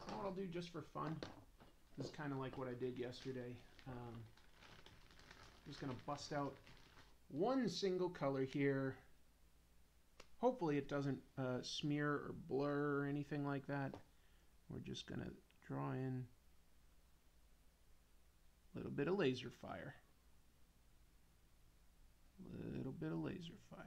know what I'll do just for fun? This is kind of like what I did yesterday. I'm just going to bust out one single color here. Hopefully it doesn't smear or blur or anything like that. We're just going to draw in a little bit of laser fire. A little bit of laser fire.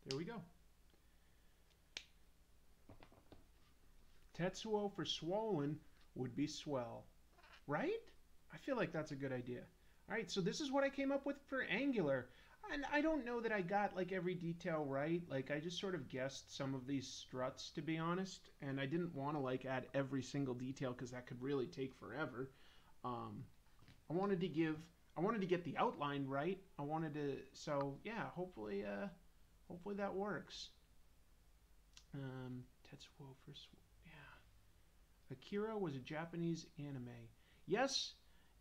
There we go. Tetsuo for swollen would be swell. Right? I feel like that's a good idea. Alright, so this is what I came up with for angular. And I don't know that I got like every detail right. Like I just sort of guessed some of these struts, to be honest. And I didn't want to like add every single detail because that could really take forever. I wanted to get the outline right. So yeah, hopefully that works. Tetsuo for Akira was a Japanese anime. Yes,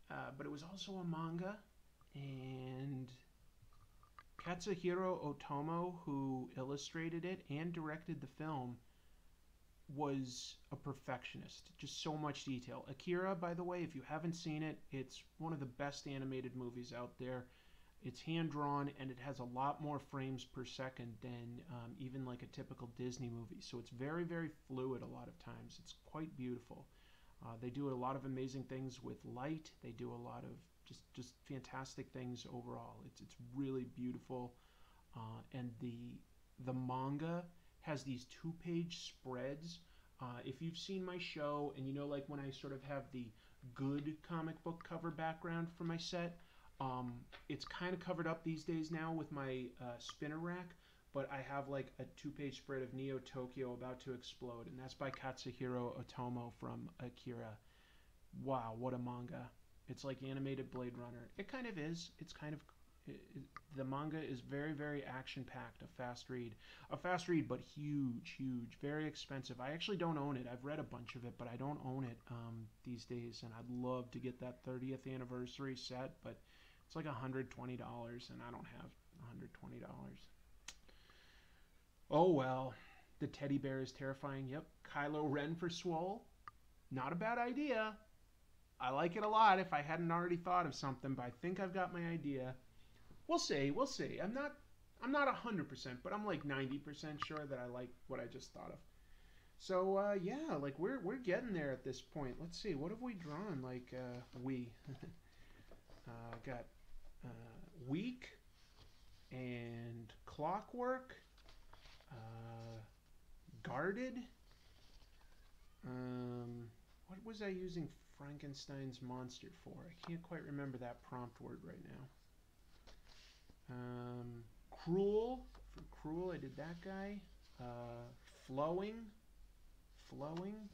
but it was also a manga. And Katsuhiro Otomo, who illustrated it and directed the film, was a perfectionist. Just so much detail. Akira, by the way, if you haven't seen it, it's one of the best animated movies out there. It's hand-drawn, and it has a lot more frames per second than even like a typical Disney movie. So it's very, very fluid a lot of times. It's quite beautiful. They do a lot of amazing things with light. They do a lot of just fantastic things overall. It's really beautiful. And the manga has these 2-page spreads. If you've seen my show, and you know like when I sort of have the good comic book cover background for my set, it's kind of covered up these days now with my spinner rack, but I have like a 2-page spread of Neo Tokyo about to explode, and that's by Katsuhiro Otomo from Akira. Wow, what a manga. It's like animated Blade Runner. It kind of is. It's kind of... the manga is very, very action-packed, a fast read. A fast read, but huge, huge, very expensive. I actually don't own it. I've read a bunch of it, but I don't own it these days, and I'd love to get that 30th anniversary set, but it's like $120, and I don't have $120. Oh, well. The teddy bear is terrifying. Yep. Kylo Ren for Swole. Not a bad idea. I like it a lot if I hadn't already thought of something, but I think I've got my idea. We'll see. We'll see. I'm not 100%, but I'm like 90% sure that I like what I just thought of. So yeah, like we're getting there at this point. Let's see. What have we drawn? Like we got week and Clockwork, Guarded. What was I using Frankenstein's monster for? I can't quite remember that prompt word right now. Cruel. For Cruel, I did that guy. Flowing.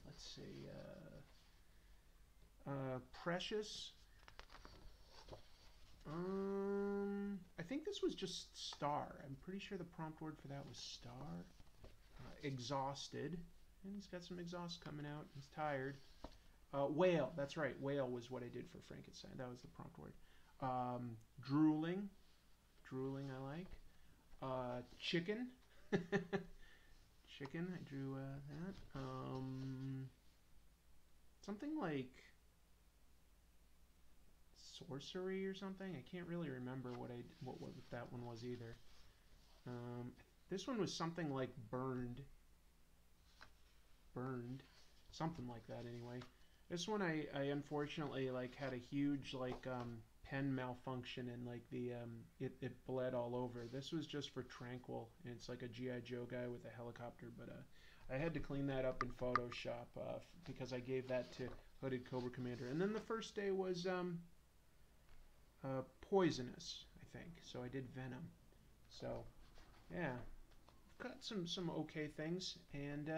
Let's see. Precious. I think this was just Star. I'm pretty sure the prompt word for that was Star. Exhausted. And he's got some exhaust coming out. He's tired. Whale. That's right. Whale was what I did for Frankenstein. That was the prompt word. Drooling. Drooling I like. Chicken. Chicken. I drew that. Something like sorcery or something. I can't really remember what that one was either. This one was something like burned, something like that. Anyway, this one I unfortunately like had a huge like pen malfunction and like the it bled all over. This was just for Tranquil, and it's like a GI Joe guy with a helicopter, but I had to clean that up in Photoshop because I gave that to Hooded Cobra Commander. And then the first day was Poisonous, I think. So I did Venom. So yeah, got some okay things, and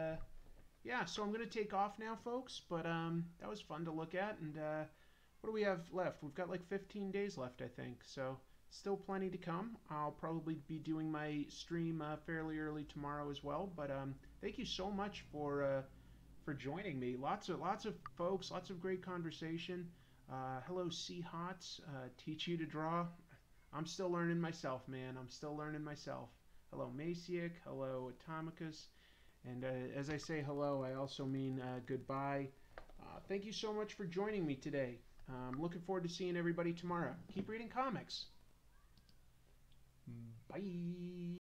yeah. So I'm gonna take off now, folks. But that was fun to look at. And what do we have left? We've got like 15 days left, I think. So still plenty to come. I'll probably be doing my stream fairly early tomorrow as well. But thank you so much for joining me. Lots of folks, lots of great conversation. Hello, Seahots. Teach you to draw. I'm still learning myself, man. I'm still learning myself. Hello, Maciek. Hello, Atomicus. And as I say hello, I also mean goodbye. Thank you so much for joining me today. I'm looking forward to seeing everybody tomorrow. Keep reading comics. Bye.